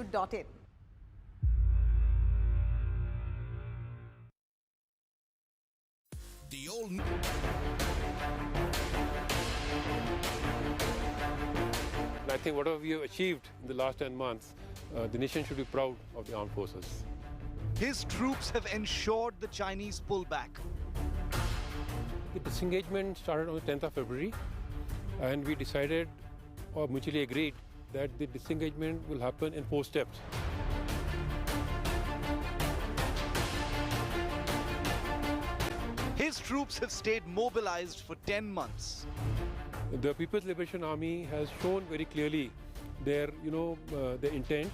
bollywood.in. The old... I think whatever we have achieved in the last 10 months, the nation should be proud of the armed forces. His troops have ensured the Chinese pullback. The disengagement started on the 10th of February, and we decided or mutually agreed that the disengagement will happen in 4 steps. His troops have stayed mobilized for 10 months. The People's Liberation Army has shown very clearly their, their intent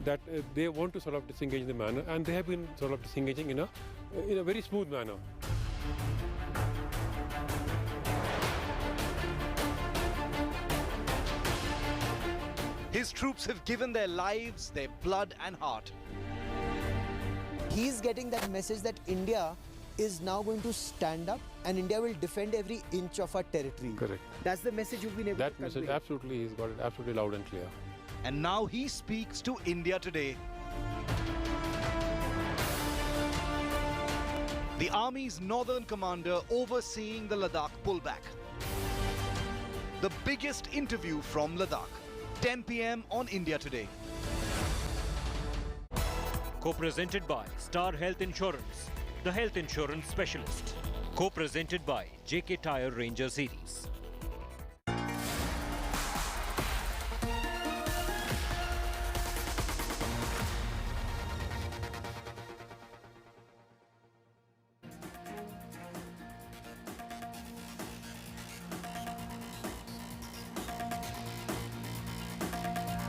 that they want to sort of disengage in the manner, and they have been sort of disengaging in a very smooth manner. His troops have given their lives, their blood and heart. He's getting that message that India is now going to stand up and India will defend every inch of our territory. Correct. That's the message you've been able to convey. That message, absolutely, he's got it absolutely loud and clear. And now he speaks to India today. The Army's northern commander overseeing the Ladakh pullback. The biggest interview from Ladakh. 10 p.m. on India Today. Co-presented by Star Health Insurance, the health insurance specialist. Co-presented by JK Tyre Ranger Series.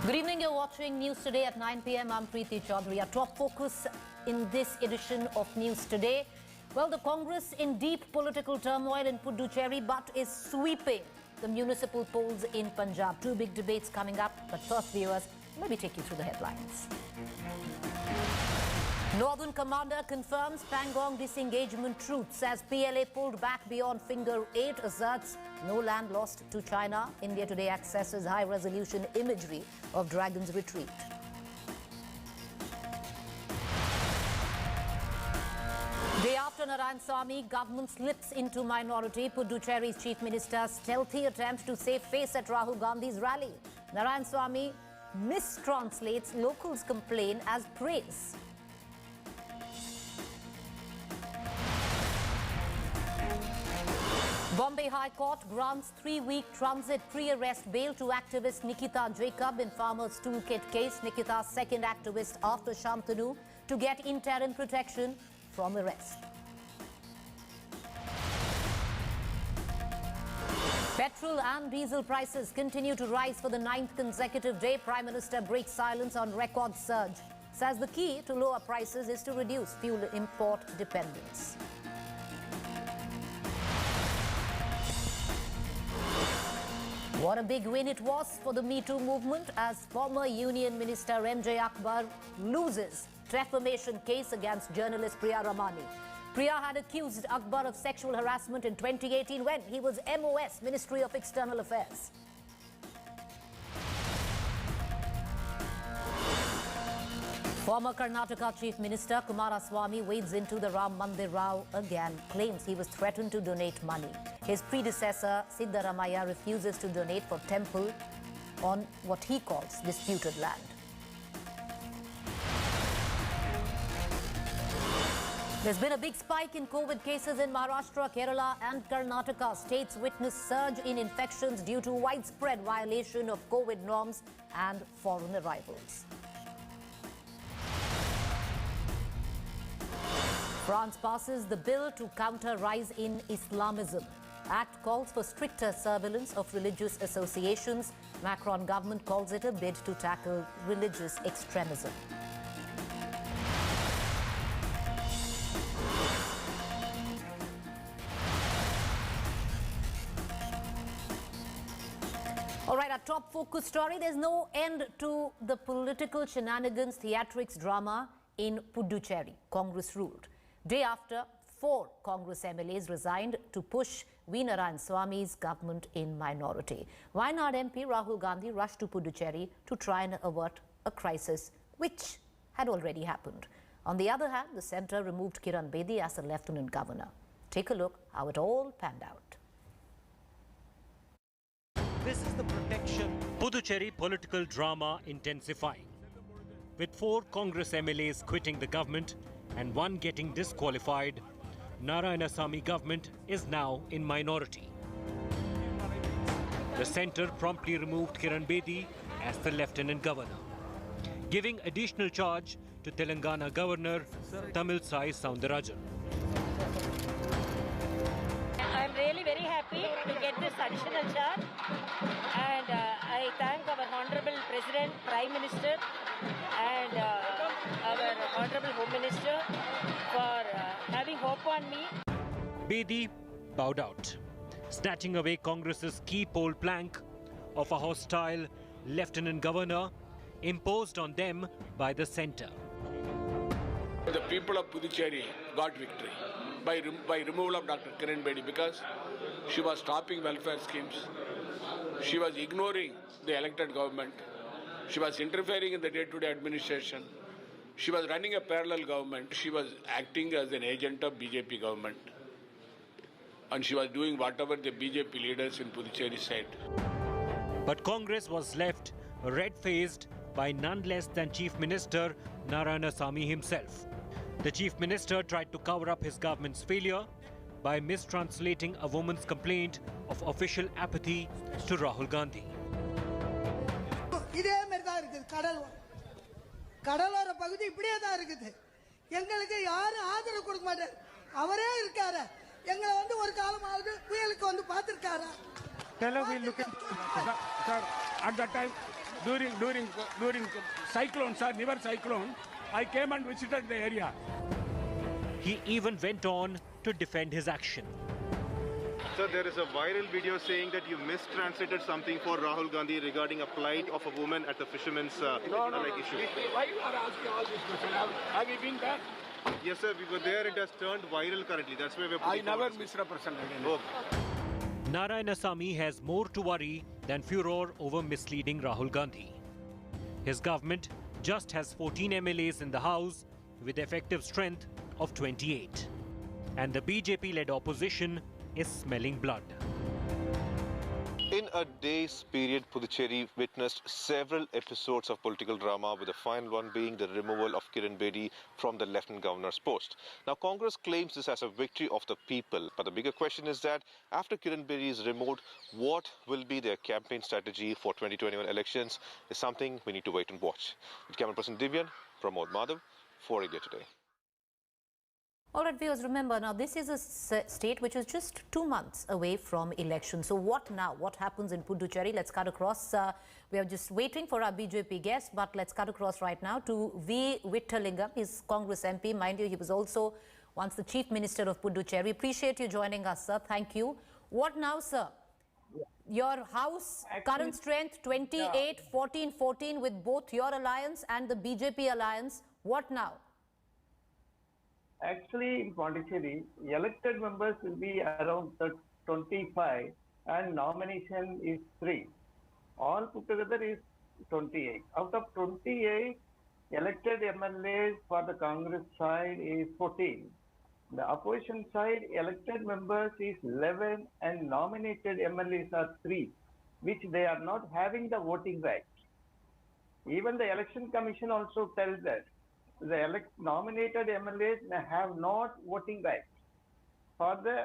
Good evening, you're watching News Today at 9 p.m. I'm Preeti Choudhary. Our top focus in this edition of News Today. Well, the Congress in deep political turmoil in Puducherry, but is sweeping the municipal polls in Punjab. 2 big debates coming up, but first, viewers, let me take you through the headlines. Northern Commander confirms Pangong disengagement truths as PLA pulled back beyond Finger 8, asserts no land lost to China. India Today accesses high-resolution imagery of Dragon's retreat. Day after Narayanasamy, government slips into minority. Puducherry's Chief Minister's stealthy attempt to save face at Rahul Gandhi's rally. Narayanasamy mistranslates locals' complaint as praise. Bombay High Court grants 3-week transit pre-arrest bail to activist Nikita Jacob in Farmer's Toolkit case. Nikita's second activist after Shantanu to get interim protection from arrest. Petrol and diesel prices continue to rise for the 9th consecutive day. Prime Minister breaks silence on record surge. Says the key to lower prices is to reduce fuel import dependence. What a big win it was for the Me Too movement as former Union Minister MJ Akbar loses defamation case against journalist Priya Ramani. Priya had accused Akbar of sexual harassment in 2018 when he was MOS, Ministry of External Affairs. Former Karnataka Chief Minister Kumaraswamy wades into the Ram Mandir row again, claims he was threatened to donate money. His predecessor, Siddaramaiah, refuses to donate for temple on what he calls disputed land. There's been a big spike in COVID cases in Maharashtra, Kerala and Karnataka. States witness surge in infections due to widespread violation of COVID norms and foreign arrivals. France passes the bill to counter rise in Islamism. Act calls for stricter surveillance of religious associations. Macron government calls it a bid to tackle religious extremism. All right, our top focus story. There's no end to the political shenanigans, theatrics, drama in Puducherry. Congress ruled. Day after, 4 Congress MLAs resigned to push V Narayanaswamy's government in minority. Wayanad MP Rahul Gandhi rushed to Puducherry to try and avert a crisis which had already happened. On the other hand, the centre removed Kiran Bedi as the Lieutenant Governor. Take a look how it all panned out. This is the protection. Puducherry political drama intensifying. With 4 Congress MLAs quitting the government and 1 getting disqualified, Narayanasamy government is now in minority. The centre promptly removed Kiran Bedi as the Lieutenant Governor, giving additional charge to Telangana Governor Tamilsai Soundarajan. I'm really very happy to get this additional charge, and I thank our Honorable President, Prime Minister and our Honorable Home Minister for having hope on me. Bedi bowed out, snatching away Congress's key poll plank of a hostile Lieutenant Governor imposed on them by the centre. The people of Puducherry got victory by removal of Dr. Kiran Bedi because she was stopping welfare schemes. She was ignoring the elected government. She was interfering in the day-to-day administration. She was running a parallel government. She was acting as an agent of BJP government. And she was doing whatever the BJP leaders in Puducherry said. But Congress was left red-faced by none less than Chief Minister Narayanasamy himself. The Chief Minister tried to cover up his government's failure by mistranslating a woman's complaint of official apathy to Rahul Gandhi. கடலோர பகுதி இப்படியே தான் இருக்குது. எங்களுக்கு யாரும் ஆதரவு கொடுக்க மாட்டார். அவரே இருக்காரு. எங்களை வந்து ஒரு காலமாவது புயலுக்கு வந்து பார்த்திருக்காரா? Hello, we look at sir, at that time during cyclone, sir, never cyclone, I came and visited the area. He even went on to defend his action. Sir, there is a viral video saying that you mistranslated something for Rahul Gandhi regarding a plight of a woman at the fisherman's issue. Why you are asking all this question? Have you been there? Yes, sir, we were there. It has turned viral currently. That's why we're I never misrepresented anything. Narayanasamy has more to worry than furor over misleading Rahul Gandhi. His government just has 14 MLAs in the House with effective strength of 28. And the BJP-led opposition is smelling blood. In a day's period, Puducherry witnessed several episodes of political drama, with the final one being the removal of Kiran Bedi from the Lieutenant Governor's post. Now, Congress claims this as a victory of the people, but the bigger question is that after Kiran Bedi is removed, what will be their campaign strategy for 2021 elections is something we need to wait and watch. With camera person Divyan, Pramod Madhav, for India Today. All right, viewers, remember now this is a state which is just 2 months away from election. So what now? What happens in Puducherry? Let's cut across. We are just waiting for our BJP guest, but let's cut across right now to V Vittalingam. He's Congress MP. Mind you, he was also once the Chief Minister of Puducherry. Appreciate you joining us, sir. Thank you. What now, sir? Your House current strength 28, 14, 14 with both your alliance and the BJP alliance. What now? Actually, in Pondicherry, elected members will be around 25 and nomination is 3. All put together is 28. Out of 28, elected MLAs for the Congress side is 14. The opposition side, elected members is 11 and nominated MLAs are 3, which they are not having the voting right. Even the Election Commission also tells that the nominated MLAs may have not voting rights for the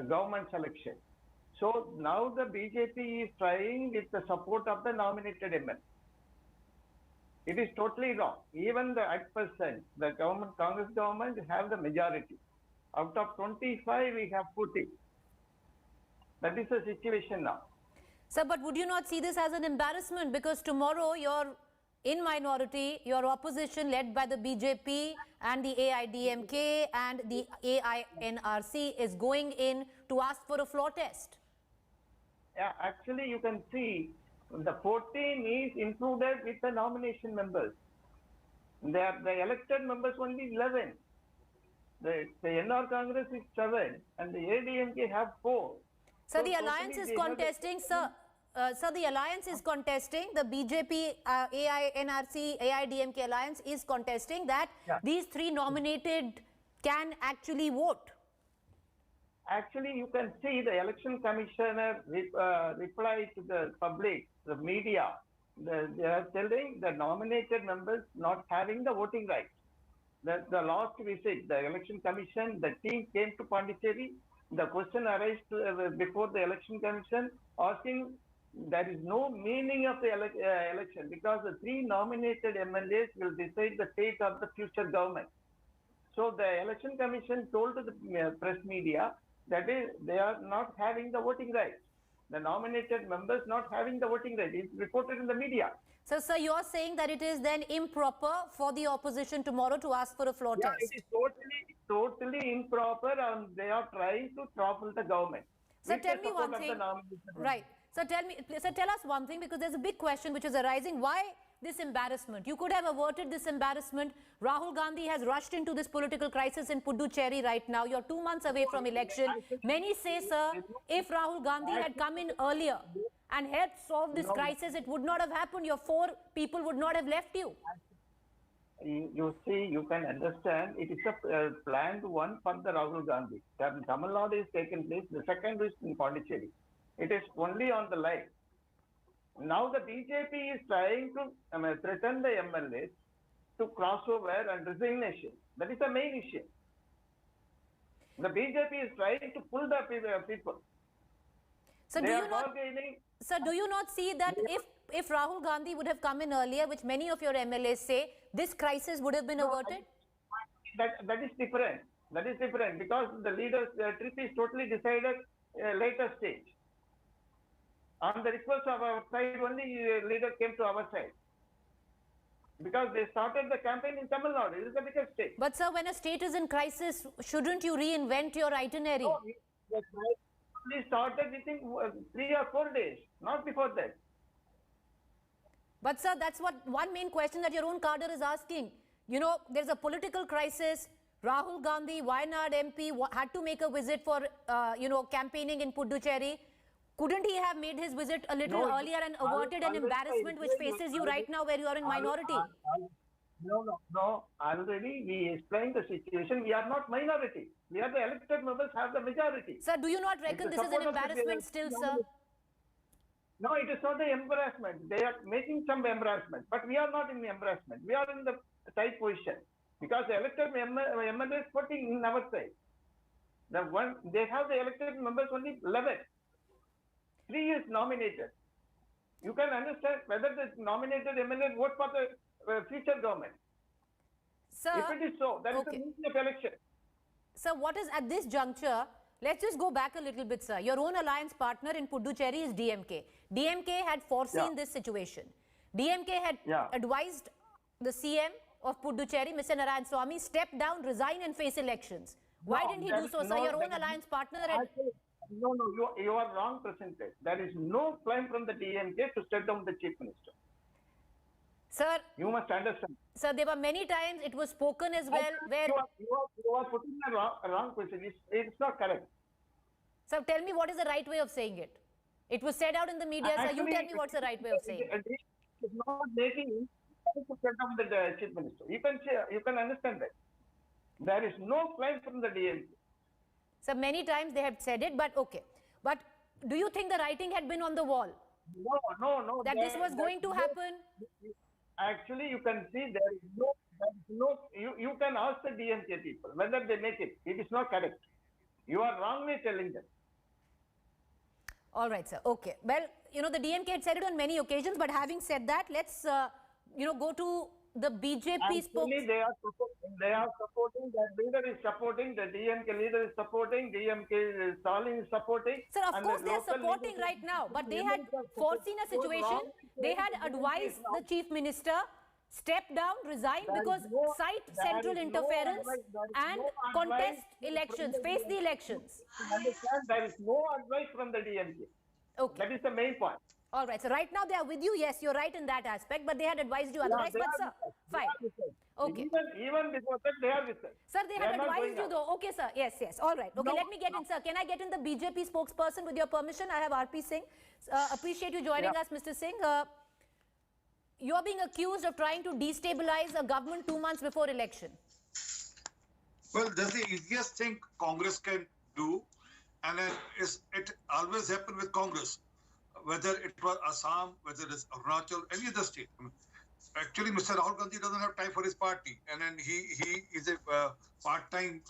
government selection. So now the BJP is trying with the support of the nominated MLA. It is totally wrong. Even the at percent, the government, Congress government have the majority. Out of 25, we have 40. That is the situation now. Sir, but would you not see this as an embarrassment? Because tomorrow you're in minority, your opposition led by the BJP and the AIDMK and the AINRC is going in to ask for a floor test. Yeah, actually you can see the 14 is included with the nomination members. The elected members only 11. The NR Congress is 7 and the AIDMK have 4. So the alliance is contesting, sir. sir, the alliance is contesting, the BJP, AI, NRC, AIDMK alliance is contesting that these three nominated can actually vote. Actually, you can see the election commissioner reply to the public, the media. They are telling the nominated members not having the voting rights. The last visit, the election commission, the team came to Pondicherry. The question arose before the election commission, asking there is no meaning of the election because the three nominated MLAs will decide the fate of the future government. So the election commission told to the press media that they are not having the voting rights. The nominated members not having the voting rights. It's reported in the media. So, sir, you are saying that it is then improper for the opposition tomorrow to ask for a floor test? It is totally improper, and they are trying to topple the government. So tell me one thing. Right. So tell us one thing, because there's a big question which is arising. Why this embarrassment? You could have averted this embarrassment. Rahul Gandhi has rushed into this political crisis in Puducherry right now. You're 2 months away from election. Many say, sir, if Rahul Gandhi had come in earlier and helped solve this crisis, it would not have happened. Your 4 people would not have left you. You see, you can understand it is a planned one for the Rahul Gandhi. Tamil Nadu is taken place. The second is in Pondicherry. It is only on the line. Now the BJP is trying to threaten the MLAs to cross over and resignation. That is the main issue. The BJP is trying to pull the people. So do you not see that if Rahul Gandhi would have come in earlier, which many of your MLAs say, this crisis would have been averted? That is different. That is different because the leaders' trip is totally decided later stage. On the request of our side, only leader came to our side. Because they started the campaign in Tamil Nadu. It is the biggest state. But sir, when a state is in crisis, shouldn't you reinvent your itinerary? No, we started within 3 or 4 days, not before that. But sir, that's what one main question that your own cadre is asking. You know, there's a political crisis. Rahul Gandhi, Wayanad MP, had to make a visit for, campaigning in Puducherry. Couldn't he have made his visit a little earlier and averted an embarrassment which faces you right now where you are in minority? No. Already we explained the situation. We are not minority. We are the elected members have the majority. Sir, do you not reckon this is an embarrassment still, sir? No, it is not the embarrassment. They are making some embarrassment. But we are not in the embarrassment. We are in the tight position. Because the elected MLA is voting in our side. They have the elected members only 11. 3 is nominated. You can understand whether the nominated MLA vote for the future government. Sir, if it is so, that is the meaning of election. Sir, what is at this juncture? Let's just go back a little bit, sir. Your own alliance partner in Puducherry is DMK. DMK had foreseen this situation. DMK had advised the CM of Puducherry, Mr. Narayanasamy, step down, resign and face elections. Why didn't he do so, sir? Your own alliance partner had... No, you are wrong, President. There is no claim from the DMK to step down the Chief Minister. Sir, you must understand. Sir, there were many times it was spoken as well where... You are putting a wrong question. It's not correct. Sir, tell me what is the right way of saying it. It was said out in the media, sir. You tell me what's the right way of saying it. It's not making to step down the Chief Minister. You can understand that. There is no claim from the DMK. So many times they have said it, but okay. But do you think the writing had been on the wall? No. That this was going to happen? Actually, you can see there is no you can ask the DMK people whether they make it. It is not correct. You are wrongly telling them. All right, sir. Okay. Well, the DMK had said it on many occasions, but having said that, let's, go to the BJP spokesman. They are supporting, that leader is supporting, the DMK leader is supporting, DMK Stalin is supporting. Sir, of course they are supporting right now, but they had foreseen a situation. They had advised the Chief Minister step down, resign, because cite central interference and contest elections, face the elections. Understand, there is no advice from the DMK. Okay. That is the main point. All right. So right now they are with you. Yes, you're right in that aspect, but they had advised you otherwise. But sir, fine. Okay. Even before that, they are with us. Sir, they had advised you though. Okay, sir. Yes, yes. All right. Okay, let me get in, sir. Can I get in the BJP spokesperson with your permission? I have RP Singh. Appreciate you joining us, Mr. Singh. You're being accused of trying to destabilize a government 2 months before election. Well, that's the easiest thing Congress can do, and it always happened with Congress, whether it was Assam, whether it's Arunachal, any other state. I mean, actually, Mr. Rahul Gandhi doesn't have time for his party, and then he is a part-time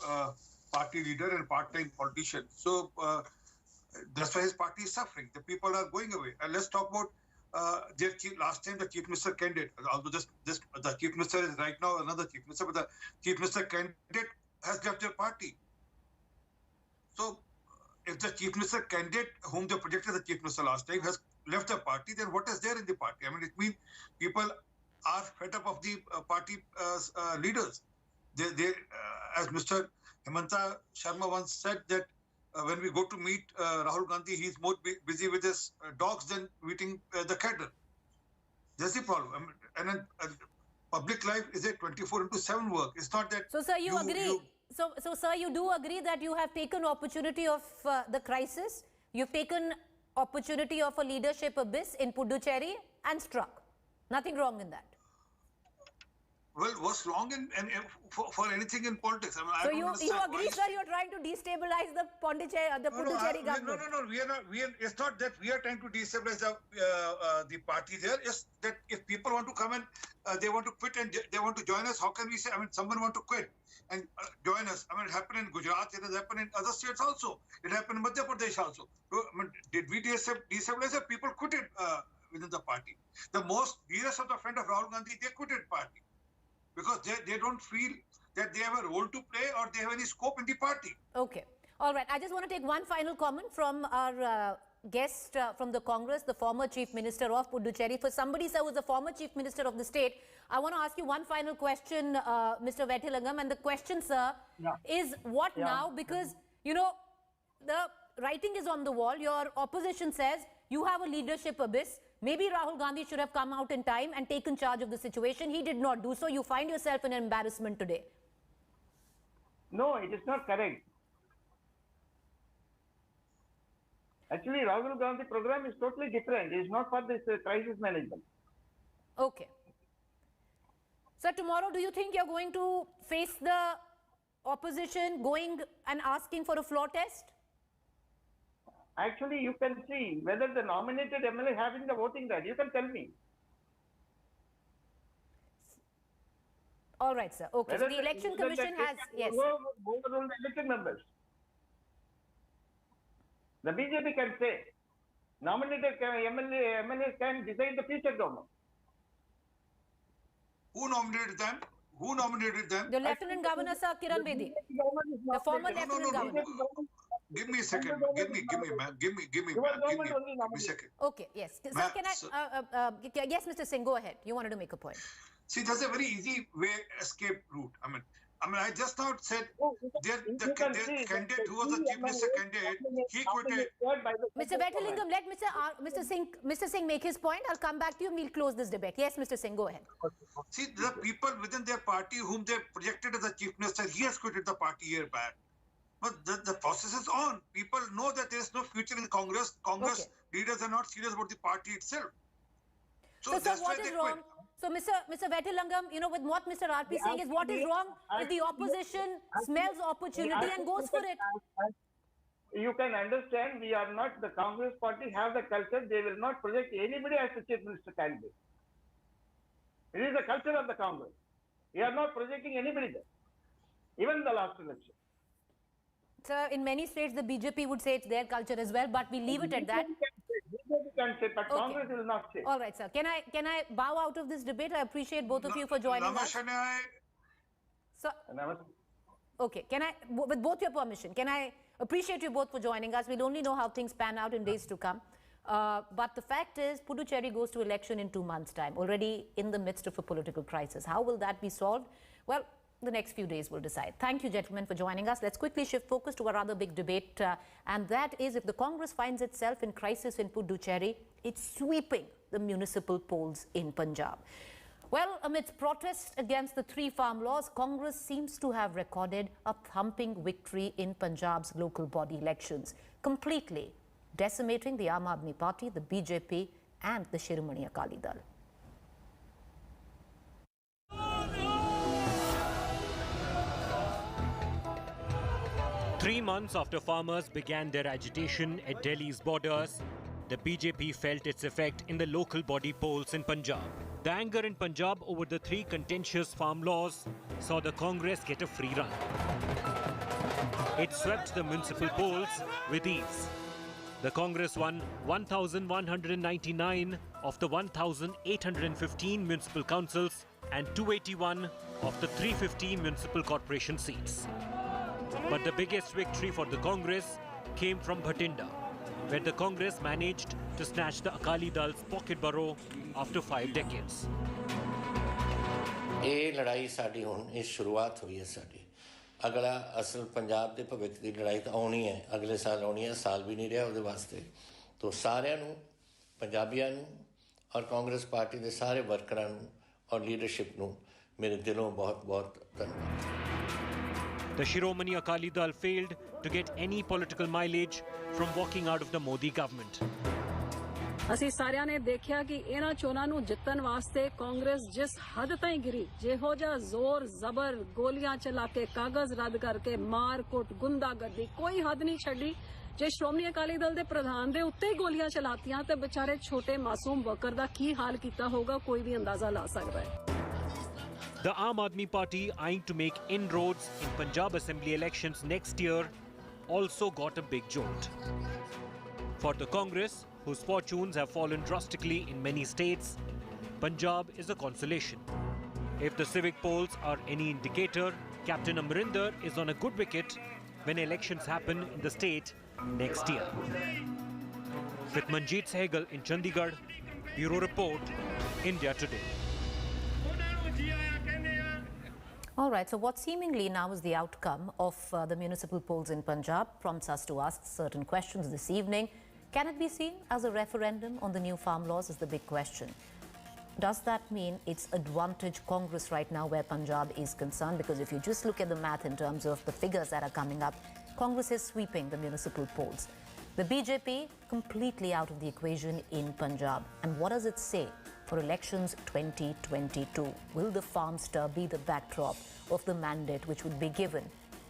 party leader and part-time politician. So that's why his party is suffering. The people are going away. And let's talk about last time the Chief Minister candidate, although the Chief Minister is right now another Chief Minister, but the Chief Minister candidate has left their party. So if the Chief Minister candidate, whom they projected the Chief Minister last time, has left the party, then what is there in the party? I mean, it means people are fed up of the party leaders. They as Mr. Hemanta Sharma once said that when we go to meet Rahul Gandhi, he's more busy with his dogs than meeting the cattle. That's the problem. I mean, and then public life is a 24/7 work. It's not that. So, sir, you agree? So, sir, you do agree that you have taken opportunity of the crisis. You've taken opportunity of a leadership abyss in Puducherry and struck. Nothing wrong in that. Well, what's wrong for anything in politics? I mean, so you agree, sir? You're trying to destabilize the Puducherry government. No. We are not. It's not that we are trying to destabilize the party there. It's that if people want to come and they want to quit and they want to join us, how can we say? I mean, someone want to quit and join us. I mean, it happened in Gujarat. It has happened in other states also. It happened in Madhya Pradesh also. So, I mean, did we destabilize it? People quitted within the party. The most dearest of the friend of Rahul Gandhi, they quitted party. Because they don't feel that they have a role to play or they have any scope in the party. Okay. All right. I just want to take one final comment from our guest from the Congress, the former Chief Minister of Puducherry. For somebody, sir, who is the former Chief Minister of the state, I want to ask you one final question, Mr. Vettilangam. And the question, sir, is what now? Because, you know, the writing is on the wall. Your opposition says you have a leadership abyss. Maybe Rahul Gandhi should have come out in time and taken charge of the situation. He did not do so. You find yourself in embarrassment today. No, it is not correct. Actually, Rahul Gandhi program is totally different. It is not for this crisis management. Okay. So tomorrow, do you think you're going to face the opposition going and asking for a floor test? Actually, you can see whether the nominated MLA having the voting right. You can tell me. All right, sir. Okay. So the election commission has, yes. Overrule the elected members. The BJP can say nominated MLA can decide the future government. Who nominated them? Who nominated them? The Lieutenant Governor, sir, Kiran Bedi. The former Lieutenant Governor. Give me a second. Give me, man. Give me a second. Okay, yes. Sir, can I, yes, Mr. Singh, go ahead. You wanted to make a point. See, there's a very easy escape route. I mean, I just now said the candidate who was the Chief Minister candidate, he quitted. Mr. Vettilangam, let Mr. Singh make his point. I'll come back to you and we'll close this debate. Yes, Mr. Singh, go ahead. See, the people within their party whom they projected as the Chief Minister, he has quitted the party a year back. But the process is on. People know that there is no future in Congress. Congress leaders are not serious about the party itself. So that's why they quit. So, Mr. Vettilangam, you know, with what Mr. RP is saying is what is wrong if the opposition smells opportunity and goes for it? You can understand we are not, the Congress party have the culture, they will not project anybody as the Chief Minister candidate. It is the culture of the Congress. We are not projecting anybody there, even in the last election. Sir, in many states, the BJP would say it's their culture as well, but we leave it at that. BJP can say, but Congress will not say. All right, sir. Can I bow out of this debate? I appreciate both of you for joining us. So, okay. Can I, with both your permission, can I appreciate you both for joining us? We'll only know how things pan out in days to come. But the fact is, Puducherry goes to election in 2 months' time, already in the midst of a political crisis. How will that be solved? Well, the next few days will decide. Thank you, gentlemen, for joining us. Let's quickly shift focus to our other big debate, and that is if the Congress finds itself in crisis in Puducherry, it's sweeping the municipal polls in Punjab. Well, amidst protests against the 3 farm laws, Congress seems to have recorded a thumping victory in Punjab's local body elections, completely decimating the Aam Aadmi Party, the BJP and the Shiromani Akali Dal. Three months after farmers began their agitation at Delhi's borders, the BJP felt its effect in the local body polls in Punjab. The anger in Punjab over the 3 contentious farm laws saw the Congress get a free run. It swept the municipal polls with ease. The Congress won 1,199 of the 1,815 municipal councils and 281 of the 315 municipal corporation seats. But the biggest victory for the Congress came from Bhatinda, where the Congress managed to snatch the Akali Dal's pocket borough after 5 decades. ਇਹ ਲੜਾਈ ਸਾਡੀ ਹੁਣ ਇਹ ਸ਼ੁਰੂਆਤ ਹੋਈ ਹੈ ਸਾਡੀ ਅਗਲਾ ਅਸਲ ਪੰਜਾਬ ਦੇ ਭਵਿੱਖ ਦੀ ਲੜਾਈ ਤਾਂ ਆਉਣੀ ਹੈ ਅਗਲੇ ਸਾਲ ਆਉਣੀ ਹੈ ਸਾਲ ਵੀ ਨਹੀਂ ਰਿਹਾ ਉਹਦੇ ਵਾਸਤੇ ਤੋਂ ਸਾਰਿਆਂ ਨੂੰ ਪੰਜਾਬੀਆਂ ਨੂੰ ਔਰ ਕਾਂਗਰਸ ਪਾਰਟੀ ਦੇ ਸਾਰੇ ਵਰਕਰਾਂ ਨੂੰ ਔਰ ਲੀਡਰਸ਼ਿਪ ਨੂੰ ਮੇਰੇ ਦਿਲੋਂ ਬਹੁਤ-ਬਹੁਤ ਧੰਨਵਾਦ The Shiromani Akali Dal failed to get any political mileage from walking out of the Modi government. ਅਸੀਂ ਸਾਰਿਆਂ ਨੇ ਦੇਖਿਆ ਕਿ ਇਹਨਾਂ ਚੋਣਾਂ ਨੂੰ ਜਿੱਤਣ ਵਾਸਤੇ ਕਾਂਗਰਸ ਜਿਸ ਹੱਦ ਤਾਈਂ ਗਿਰੀ ਜਿਹੋ ਜਿਹਾ ਜ਼ੋਰ ਜ਼ਬਰ ਗੋਲੀਆਂ ਚਲਾ ਕੇ ਕਾਗਜ਼ ਰੱਦ ਕਰਕੇ ਮਾਰ ਕੁੱਟ ਗੁੰਡਾਗਰਦੀ ਕੋਈ ਹੱਦ ਨਹੀਂ ਛੱਡੀ ਜੇ ਸ਼੍ਰੋਮਣੀ ਅਕਾਲੀ ਦਲ ਦੇ ਪ੍ਰਧਾਨ ਦੇ ਉੱਤੇ ਹੀ ਗੋਲੀਆਂ ਚਲਾਤੀਆਂ ਤੇ ਵਿਚਾਰੇ ਛੋਟੇ ਮਾਸੂਮ ਵਰਕਰ ਦਾ ਕੀ ਹਾਲ ਕੀਤਾ ਹੋਗਾ ਕੋਈ ਵੀ ਅੰਦਾਜ਼ਾ ਲਾ ਸਕਦਾ ਹੈ The Aam Aadmi Party, eyeing to make inroads in Punjab Assembly elections next year, also got a big jolt. For the Congress, whose fortunes have fallen drastically in many states, Punjab is a consolation. If the civic polls are any indicator, Captain Amrinder is on a good wicket when elections happen in the state next year. With Manjeet Sehgal in Chandigarh, Bureau Report, India Today. All right, so what seemingly now is the outcome of the municipal polls in Punjab prompts us to ask certain questions this evening. Can it be seen as a referendum on the new farm laws is the big question. Does that mean it's advantage Congress right now where Punjab is concerned? Because if you just look at the math in terms of the figures that are coming up, Congress is sweeping the municipal polls. The BJP completely out of the equation in Punjab. And what does it say for elections 2022? Will the farm stir be the backdrop of the mandate which would be given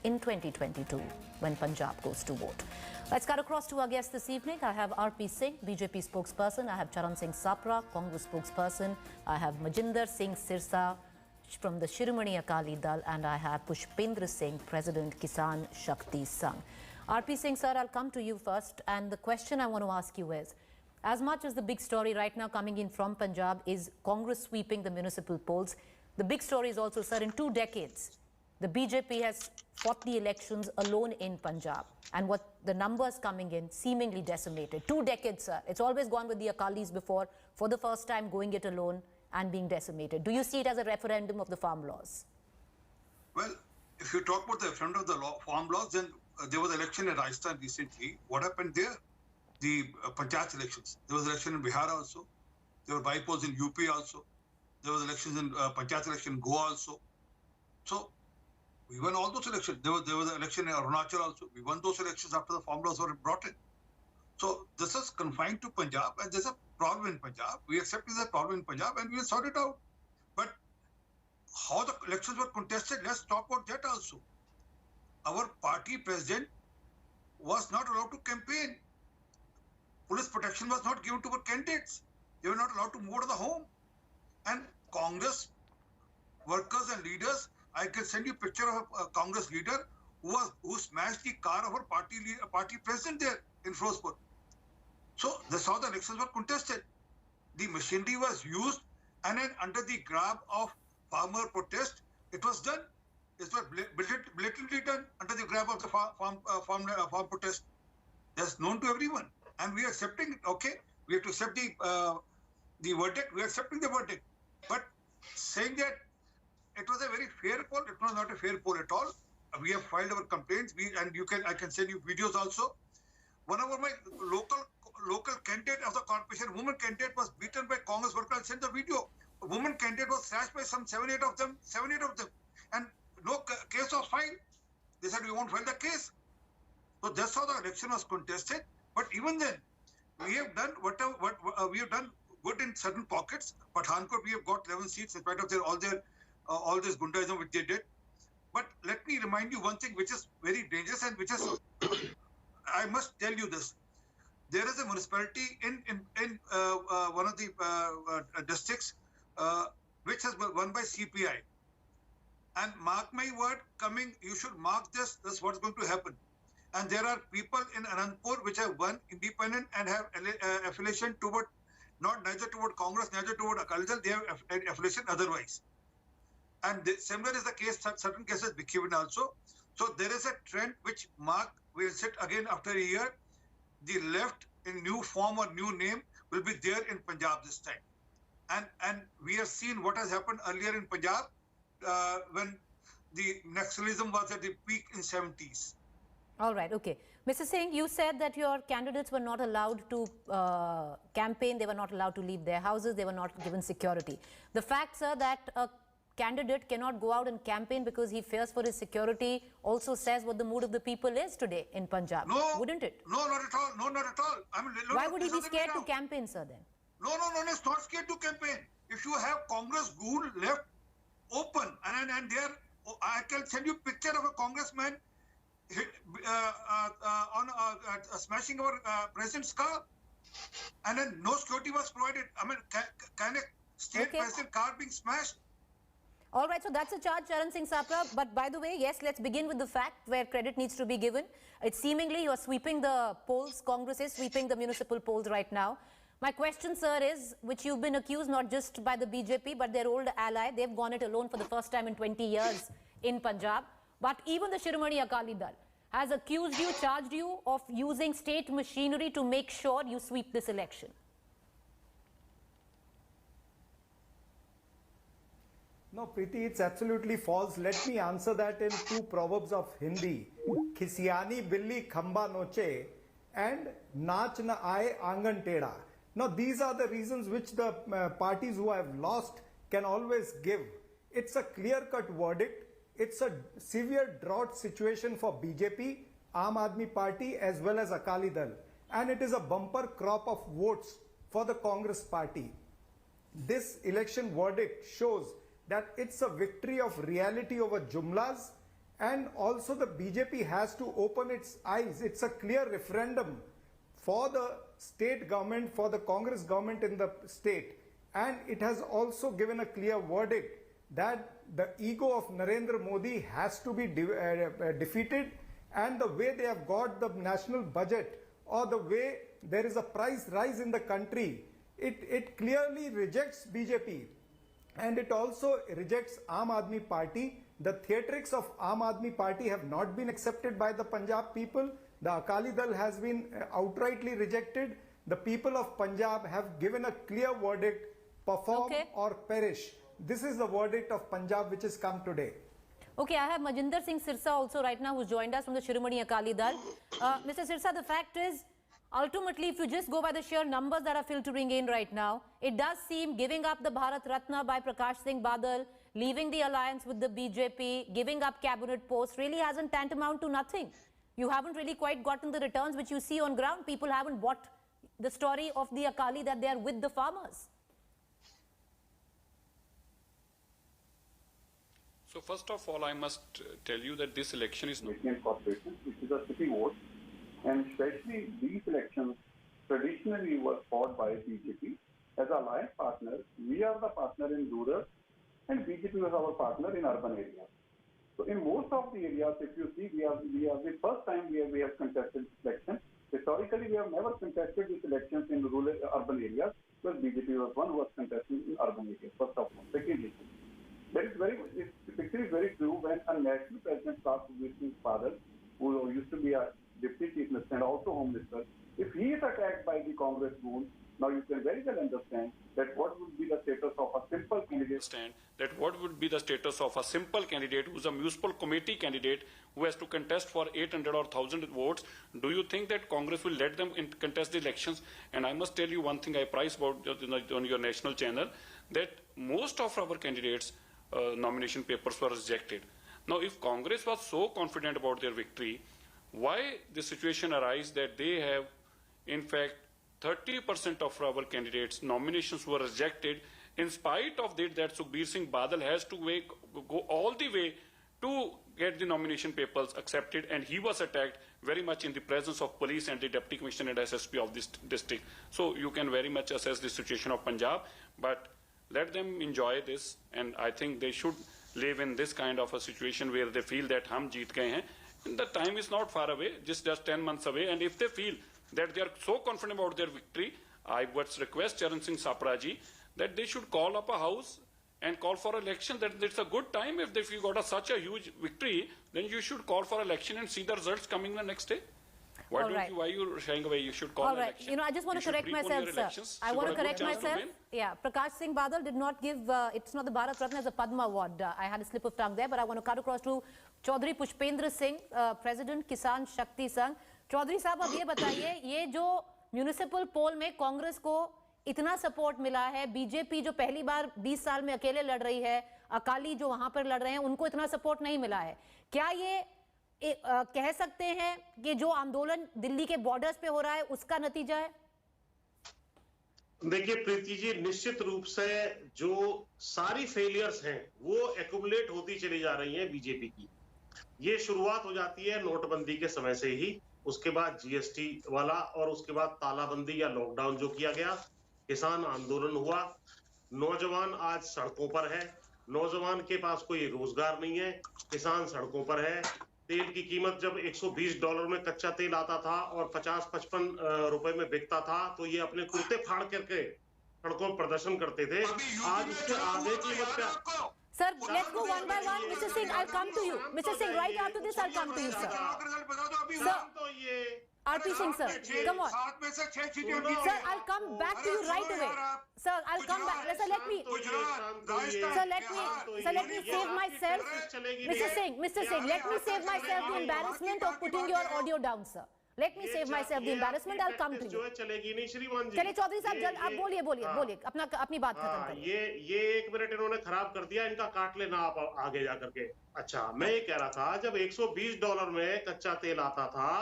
in 2022 when Punjab goes to vote? Let's cut across to our guests this evening. I have R.P. Singh, BJP spokesperson. I have Charan Singh Sapra, Congress spokesperson. I have Majinder Singh Sirsa from the Shiromani Akali Dal. And I have Pushpendra Singh, President Kisan Shakti Sangh. R.P. Singh, sir, I'll come to you first. And the question I want to ask you is, as much as the big story right now coming in from Punjab is Congress sweeping the municipal polls, the big story is also, sir, in 2 decades, the BJP has fought the elections alone in Punjab. And what the numbers coming in seemingly decimated. 2 decades, sir. It's always gone with the Akalis before, for the first time going it alone and being decimated. Do you see it as a referendum of the farm laws? Well, if you talk about the referendum of the farm laws, then there was an election in Rajasthan recently. What happened there? The Panchayat elections. There was an election in Bihar also. There were by-polls in UP also. There was elections in Panchayat election in Goa also. So we won all those elections. There was an election in Arunachal also. We won those elections after the farm laws were brought in. So this is confined to Punjab, and there's a problem in Punjab. We accept there's a problem in Punjab, and we'll sort it out. But how the elections were contested, let's talk about that also. Our party president was not allowed to campaign. Police protection was not given to our candidates. They were not allowed to move to the home. And Congress workers and leaders, I can send you a picture of a Congress leader who smashed the car of our party president there in Firozpur. So that's how the elections were contested. The machinery was used, and then under the grab of farmer protest, it was done. It was blatantly done under the grab of the farm protest. That's known to everyone. And we are accepting it. Okay, we have to accept the verdict. We are accepting the verdict. But saying that it was a very fair poll, it was not a fair poll at all. We have filed our complaints. I can send you videos also. One of my local candidate of the corporation, woman candidate, was beaten by Congress workers. I'll send the video. woman candidate was slashed by some 7-8 of them, and no case was filed. They said we won't file the case. So that's how the election was contested. But even then, we have done we have done good in certain pockets. Pathankot, we have got 11 seats in spite of all this Gundaism which they did. But let me remind you one thing which is very dangerous and which is, I must tell you this. There is a municipality in one of the districts which has been won by CPI. And mark my word, you should mark this is what's going to happen. And there are people in Anandpur which have won independent and have affiliation toward, neither toward Congress, neither toward Akali Dal, they have affiliation otherwise. And similar is the case, certain cases Bikhivan also. So there is a trend which Mark will sit again after a year. The left in new form or new name will be there in Punjab this time. And we have seen what has happened earlier in Punjab when the Naxalism was at the peak in 70s. All right, okay. Mr. Singh, you said that your candidates were not allowed to campaign, they were not allowed to leave their houses, they were not given security. The fact, sir, that a candidate cannot go out and campaign because he fears for his security also says what the mood of the people is today in Punjab, wouldn't it? No, not at all. No, not at all. I mean, why would he be scared to campaign, sir, then? No, it's not scared to campaign. If you have Congress goon left open and there, I can send you a picture of a congressman smashing our president's car, and then no security was provided. I mean, can a state president car being smashed? All right, so that's a charge, Charan Singh Sapra. But by the way, yes, let's begin with the fact where credit needs to be given. It's seemingly you are sweeping the polls. Congress is sweeping the municipal polls right now. My question, sir, is, which you've been accused not just by the BJP, but their old ally. They've gone it alone for the first time in 20 years in Punjab. But even the Shiromani Akali Dal has accused you, charged you of using state machinery to make sure you sweep this election. No, Preeti, it's absolutely false. Let me answer that in two proverbs of Hindi. Khisiani billi khamba noche and naach na aaye aangan teda. Now, these are the reasons which the parties who have lost can always give. It's a clear-cut verdict. It's a severe drought situation for BJP, Aam Aadmi Party as well as Akali Dal. And it is a bumper crop of votes for the Congress Party. This election verdict shows that it's a victory of reality over jumlas, and also the BJP has to open its eyes. It's a clear referendum for the state government, for the Congress government in the state. And it has also given a clear verdict that the ego of Narendra Modi has to be defeated, and the way they have got the national budget or the way there is a price rise in the country, it clearly rejects BJP. And it also rejects Aam Aadmi Party. The theatrics of Aam Aadmi Party have not been accepted by the Punjab people. The Akali Dal has been outrightly rejected. The people of Punjab have given a clear verdict, perform or perish. This is the verdict of Punjab which has come today. Okay, I have Majinder Singh Sirsa also right now who's joined us from the Shiromani Akali Dal. Mr. Sirsa, the fact is, ultimately, if you just go by the sheer numbers that are filtering in right now, it does seem giving up the Bharat Ratna by Prakash Singh Badal, leaving the alliance with the BJP, giving up cabinet posts really hasn't tantamount to nothing. You haven't really quite gotten the returns which you see on ground. People haven't bought the story of the Akali that they are with the farmers. So first of all, I must tell you that this election is not corporation, which is a city vote. And especially these elections traditionally were fought by BJP. As alliance partner, we are the partner in rural and BJP was our partner in urban areas. So in most of the areas, if you see, we are the first time we have contested elections. Historically, we have never contested these elections in rural urban areas, because BJP was one who was contesting in urban areas, first of all. Secondly, the picture is very true when a national president starts with his father, who used to be a Deputy Chief Minister and also Home Minister, if he is attacked by the Congress goons, now you can very well understand that what would be the status of a simple candidate. Who's a municipal committee candidate who has to contest for 800 or 1000 votes. Do you think that Congress will let them contest the elections? And I must tell you one thing I prize about on your national channel, that most of our candidates' nomination papers were rejected. Now, if Congress was so confident about their victory, why the situation arises that they have, in fact, 30% of our candidates' nominations were rejected, in spite of that Sukhbir Singh Badal has to go all the way to get the nomination papers accepted, and he was attacked very much in the presence of police and the Deputy Commissioner and SSP of this district. So you can very much assess the situation of Punjab, but let them enjoy this, and I think they should live in this kind of a situation where they feel that hum jeet gaye hain. And the time is not far away, just 10 months away, and if they feel that they are so confident about their victory, I would request Charan Singh Sapraji that they should call up a house and call for election. That it's a good time. If you got such a huge victory, then you should call for election and see the results coming the next day. Why you shying away? You should call All right. election. You know, I just want to correct myself, sir. I want to correct myself. Yeah, Prakash Singh Badal did not give, it's not the Bharat Ratna, it's a Padma Award. I had a slip of tongue there, but I want to cut across to Choudhry Pushpendra Singh, President Kisan Shakti Sangh. Choudhry साहब अब ये बताइए, ये जो municipal पोल में कांग्रेस को इतना support मिला है, बीजेपी जो पहली बार 20 साल में अकेले लड़ रही है, अकाली जो वहां पर लड़ रहे हैं, उनको इतना सपोर्ट नहीं मिला है, क्या ये कह सकते हैं कि जो आंदोलन दिल्ली के बॉर्डर्स पे हो रहा है उसका नतीजा है? देखिए प्रीति जी, निश्चित रूप से जो सारी फेलियर्स हैं वो एक्यूमुलेट होती चली जा रही हैं बीजेपी की। ये शुरुआत हो जाती है नोटबंदी के समय से ही, उसके बाद जीएसटी वाला, और उसके बाद तालाबंदी या लॉकडाउन जो किया गया, किसान आंदोलन हुआ, नौजवान आज सड़कों पर है, नौजवान के पास कोई रोजगार नहीं है, किसान सड़कों पर है। तेल की कीमत जब $120 में कच्चा तेल आता था और 50-55 रुपए में बिकता था, तो ये अपने कुर्ते फाड़ करके सड़कों पर प्रदर्शन करते थे। आज उसके आधे कीमत पे। Sir, let's go one by one. Mr. Singh, I'll come to you. Mr. Singh, right after this, I'll come to you, sir. Sir, RP Singh, sir, come on. Sir, I'll come back to you right away. Sir, I'll come back. Sir, let me save myself. Mr. Singh, let me save myself the embarrassment of putting your audio down, sir. Let me save myself the embarrassment. I'll come to you. चलेगी नहीं श्रीमान जी। चलिए चौधरी साहब, जल्द आप बोलिए अपनी बात खत्म करिए। ये 1 मिनट इन्होंने खराब कर दिया, इनका काट लेना आप आगे जा करके। अच्छा, मैं ये कह रहा था, जब $120 में कच्चा तेल आता था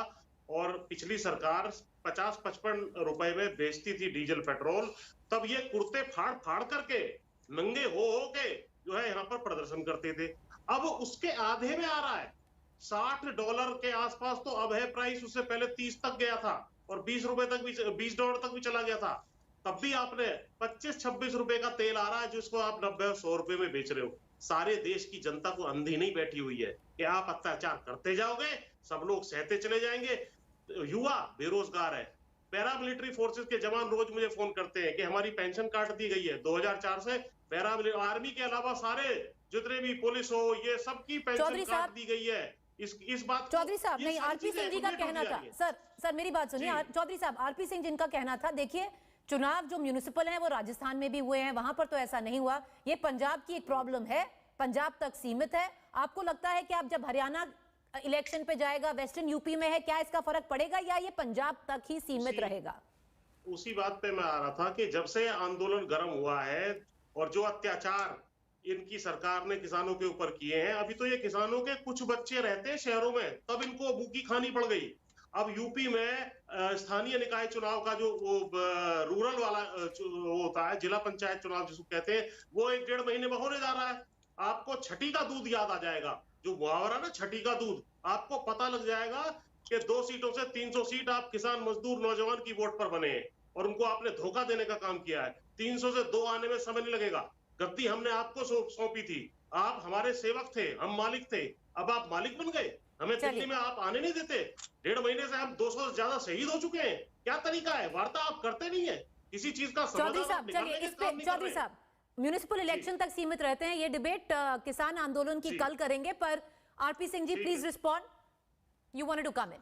और पिछली सरकार 50-55 रुपए में बेचती थी डीजल पेट्रोल, तब ये कुर्ते फाड़ करके नंगे हो के जो है यहाँ पर प्रदर्शन करते थे। अब उसके आधे में आ रहा है, $60 के आसपास तो अब है प्राइस, उससे पहले 30 तक गया था और $20 तक भी चला गया था। तब भी आपने 25-26 रुपए का तेल आ रहा है, जिसको आप 90-100 रुपए में बेच रहे हो। सारे देश की जनता को अंधी नहीं बैठी हुई है कि आप अत्याचार करते जाओगे, सब लोग सहते चले जाएंगे। युवा बेरोजगार है, पैरामिलिट्री फोर्सेस के जवान रोज मुझे फोन करते हैं कि हमारी पेंशन काट दी गई है 2004 से। आर्मी के अलावा सारे जितने भी पुलिस हो, ये सबकी पेंशन काट दी गई है। इस बात चौधरी साहब, नहीं, आरपी सिंह जी का कहना था, सर मेरी बात सुनिए चौधरी साहब, आरपी सिंह जिनका कहना था, देखिए चुनाव जो म्यूनिसिपल हैं वो राजस्थान में भी हुए हैं, वहां पर तो ऐसा नहीं हुआ। ये पंजाब की एक प्रॉब्लम है, पंजाब तक सीमित है। आपको लगता है कि आप जब हरियाणा इलेक्शन पे जाएगा, वेस्टर्न यूपी में है, क्या इसका फर्क पड़ेगा या ये पंजाब तक ही सीमित रहेगा? उसी बात पे मैं आ रहा था कि जब से आंदोलन गर्म हुआ है और जो अत्याचार इनकी सरकार ने किसानों के ऊपर किए हैं, अभी तो ये किसानों के कुछ बच्चे रहते हैं शहरों में, तब इनको भूखी खानी पड़ गई। अब यूपी में स्थानीय निकाय चुनाव का जो रूरल वाला वो होता है, जिला पंचायत चुनाव जिसको कहते हैं, वो 1-1.5 महीने में होने जा रहा है। आपको छठी का दूध याद आ जाएगा, जो मुहावरा ना छठी का दूध, आपको पता लग जाएगा कि 2 सीटों से 300 सीट आप किसान मजदूर नौजवान की वोट पर बने हैं और उनको आपने धोखा देने का काम किया है। 300 से 2 आने में समय नहीं लगेगा। गद्दी हमने आपको सौंपी थी, आप हमारे सेवक थे, हम मालिक थे, अब आप मालिक बन गए, हमें दिल्ली में आप आने नहीं देते। 1.5 महीने से हम 200 से ज्यादा शहीद हो चुके हैं। क्या तरीका है? वार्ता आप करते नहीं है, किसी चीज का चौधरी साहब, चलिए इस पे चौधरी साहब, म्यूनिसिपल इलेक्शन तक सीमित रहते हैं, ये डिबेट किसान आंदोलन की कल करेंगे, पर RP Singh ji please respond, you wanted to come in.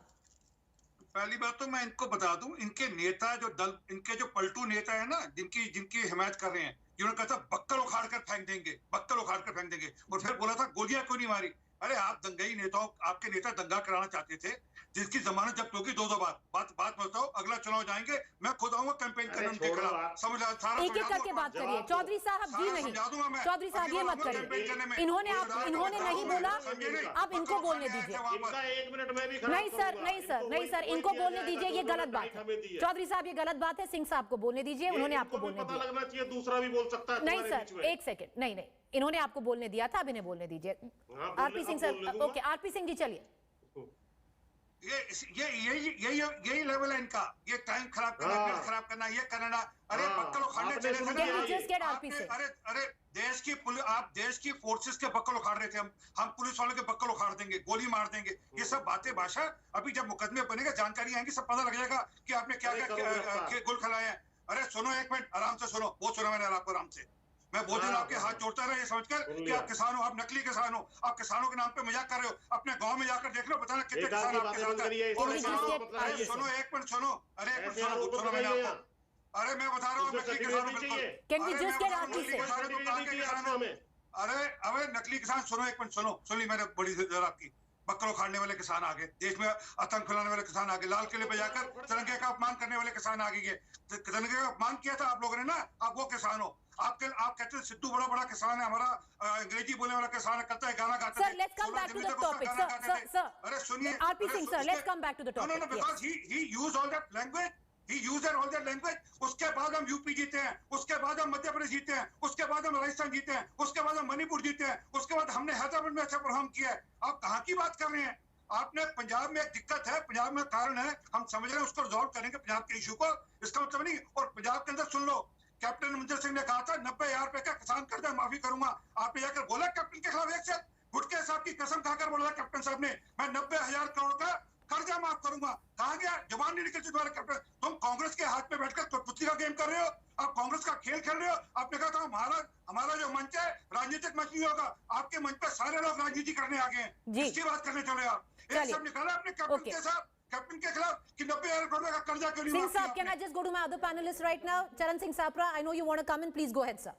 पहली बात तो मैं इनको बता दूं, इनके नेता जो दल, इनके जो पलटू नेता है ना, जिनकी हिमायत कर रहे हैं, जिन्होंने कहा था बक्कल उखाड़ कर फेंक देंगे, बक्कल उखाड़ कर फेंक देंगे, और फिर बोला था गोलियां क्यों नहीं मारी। अरे आप दंगई नेताओं, आपके नेता दंगा कराना चाहते थे, जिसकी जमानत जब्त होगी 2-2 बात बताओ, अगला चुनाव जाएंगे, मैं खुद आऊंगा कैंपेन करने उनके खिलाफ। समझ सारा एक एक करके बात करिए। चौधरी साहब जी नहीं, चौधरी साहब ये मत करिए। इन्होंने नहीं बोला, आप इनको बोलने दीजिए। नहीं सर, इनको बोलने दीजिए, ये गलत बात है। चौधरी साहब ये गलत बात है, सिंह साहब को बोलने दीजिए, उन्होंने आपको बोलने दिया। लगना चाहिए, दूसरा भी बोल सकता है। नहीं सर, एक सेकंड, नहीं, इन्होंने आपको बोलने दिया था, अब इन्हें बोलने दीजिए। RP Singh sir, okay, RP Singh ji चलिए। यही लेवल है इनका, ये टाइम खराब करना, ये करना। अरे बक्कल उखाड़ने चले थे, अरे देश की फोर्सेस के बक्कल उखाड़ रहे थे, हम पुलिस वालों के बक्कल उखाड़ देंगे, गोली मार देंगे, ये सब बातें भाषा। अभी जब मुकदमे बनेगा, जानकारी आएंगी, सब पता लग जाएगा कि आपने क्या गुल खिलाए हैं। अरे सुनो, एक मिनट आराम से सुनो, बहुत सुना मैंने आपको आराम से। मैं बहुत दिन आपके हाथ जोड़ता रहा, ये समझकर कि आप किसान हो, आप नकली किसान हो, आप किसानों के नाम पे मजाक कर रहे हो। अपने गांव में जाकर देख लो, बताना कितने किसान आपके साथ हैं। सुनो, एक मिनट सुनो, अरे एक मिनट सुनो मैंने आपको, अरे मैं बता रहा हूँ नकली किसान, अरे नकली किसान, सुनो एक मिनट सुन ली मैंने बड़ी देर आपकी। बक्कल उखाड़ने वाले किसान आ गए, देश में आतंक फैलाने वाले किसान आ गए, लाल किले पे जाकर तिरंगे का अपमान करने वाले किसान आ गए। तिरंगे का अपमान किया था आप लोगों ने ना, आप वो किसान हो। आप कहते हैं सिद्धू बड़ा किसान है, हमारा अंग्रेजी बोलने वाला किसान है, करता है, गाना गाता है। Sir, let's come back to the topic. Sir, अरे सुनिए, RP Singh sir, let's come back to the topic. No, because he used all that language. He used all that language. उसके बाद हम यूपी जीते हैं, उसके बाद हम मध्य प्रदेश जीते हैं, उसके बाद हम राजस्थान जीते हैं, उसके बाद हम मणिपुर जीते हैं, उसके बाद हमने हैदराबाद में अच्छा परफॉर्म किया है। आप कहाँ की बात कर रहे हैं? आपने पंजाब में एक दिक्कत है, पंजाब में कारण है, हम समझ रहे हैं, उसको रिजॉल्व करेंगे पंजाब के इशू को, इसका मतलब नहीं। और पंजाब के अंदर सुन लो, कैप्टन अमरिंदर सिंह ने कहा था 90,000 रुपए का किसान कर्जा माफी करूंगा। आपने जाकर बोला कैप्टन के खिलाफ, एक से गुटके साहब की कसम खाकर बोला कैप्टन साहब ने, मैं 90,000 करोड़ का कर्जा माफ करूंगा। कहा गया, जवान नहीं निकलती तुम्हारे कैप्टन। तुम कांग्रेस के हाथ में बैठकर कठपुतली का गेम कर रहे हो, आप कांग्रेस का खेल खेल रहे हो। आपने कहा था हमारा जो मंच है राजनीतिक मंच नहीं होगा, आपके मंच पर सारे लोग राजनीति करने आ गए हैं, इसकी बात करने चले आप। एक सब निकाला आपने कैप्टन के साथ, कैप्टन के खिलाफ कि 90,000 करोड़ का कर्जा क्यों नहीं माफ किया? Can I just go to my other panelists right now? Charan Singh Sapra, I know you want to come in. Please go ahead, sir.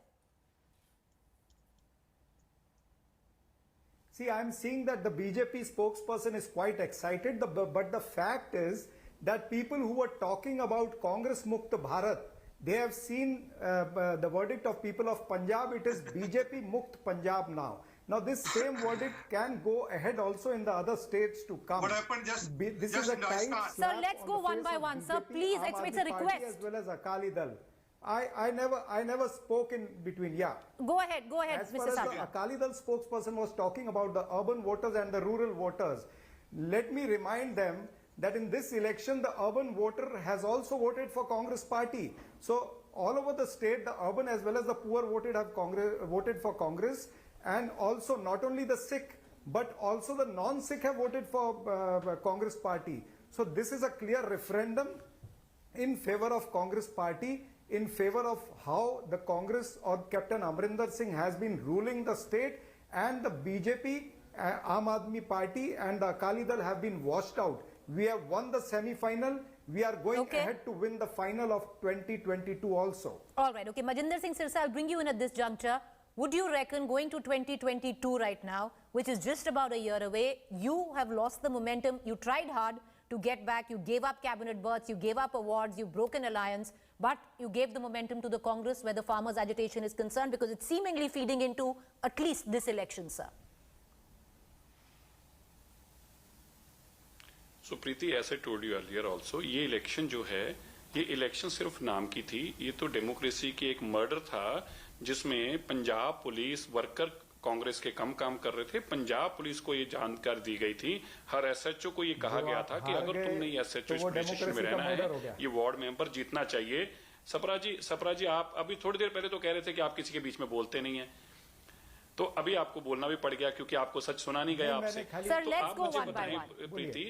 See, I'm seeing that the BJP spokesperson is quite excited, but the fact is that people who were talking about Congress Mukt Bharat, they have seen the verdict of people of Punjab. It is BJP Mukt Punjab now. Now, this same verdict can go ahead also in the other states to come. What happened This is a tight slap. Sir, let's go one by one. Sir, please, it's a request. As well as Akali Dal. I never spoke in between. Yeah. Go ahead, As Mr. far as Sapra. the Akali Dal spokesperson was talking about the urban voters and the rural voters, let me remind them that in this election, the urban voter has also voted for Congress party. So all over the state, the urban as well as the poor voted for Congress, and also not only the Sikh, but also the non-Sikh have voted for Congress party. So this is a clear referendum in favor of Congress party, in favor of how the Congress or Captain Amrinder Singh has been ruling the state, and the BJP, Aam Aadmi Party and the Akali Dal have been washed out. We have won the semi-final. We are going ahead to win the final of 2022 also. All right, okay. Majinder Singh Sirsa, I'll bring you in at this juncture. Would you reckon going to 2022 right now, which is just about a year away, you have lost the momentum, you tried hard to get back, you gave up cabinet berths, you gave up awards, you broke an alliance, but you gave the momentum to the Congress where the farmers' agitation is concerned, because it's seemingly feeding into at least this election, sir. So Preeti, as I told you earlier also, ये election जो है, ये election सिर्फ नाम की थी, ये तो डेमोक्रेसी की एक मर्डर था, जिसमें पंजाब पुलिस वर्कर कांग्रेस के कम काम कर रहे थे। पंजाब पुलिस को ये जानकारी दी गई थी, हर एसएचओ को ये कहा गया था कि अगर तुमने ये एसएचओ स्टेशन में रहना है, ये वार्ड मेंबर जीतना चाहिए। सपरा जी, आप अभी थोड़ी देर पहले तो कह रहे थे कि आप किसी के बीच में बोलते नहीं है, तो अभी आपको बोलना भी पड़ गया क्योंकि आपको सच सुना नहीं गया आपसे। तो आप मुझे बताएं प्रीति,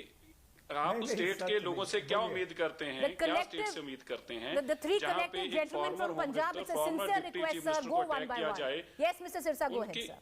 आप स्टेट के लोगों से क्या उम्मीद करते हैं, क्या स्टेट से उम्मीद करते हैं जहां पे एक farmer home minister, farmer deputy chief minister को अटैक किया जाए? Yes, Mr. Sirsa, go ahead, sir.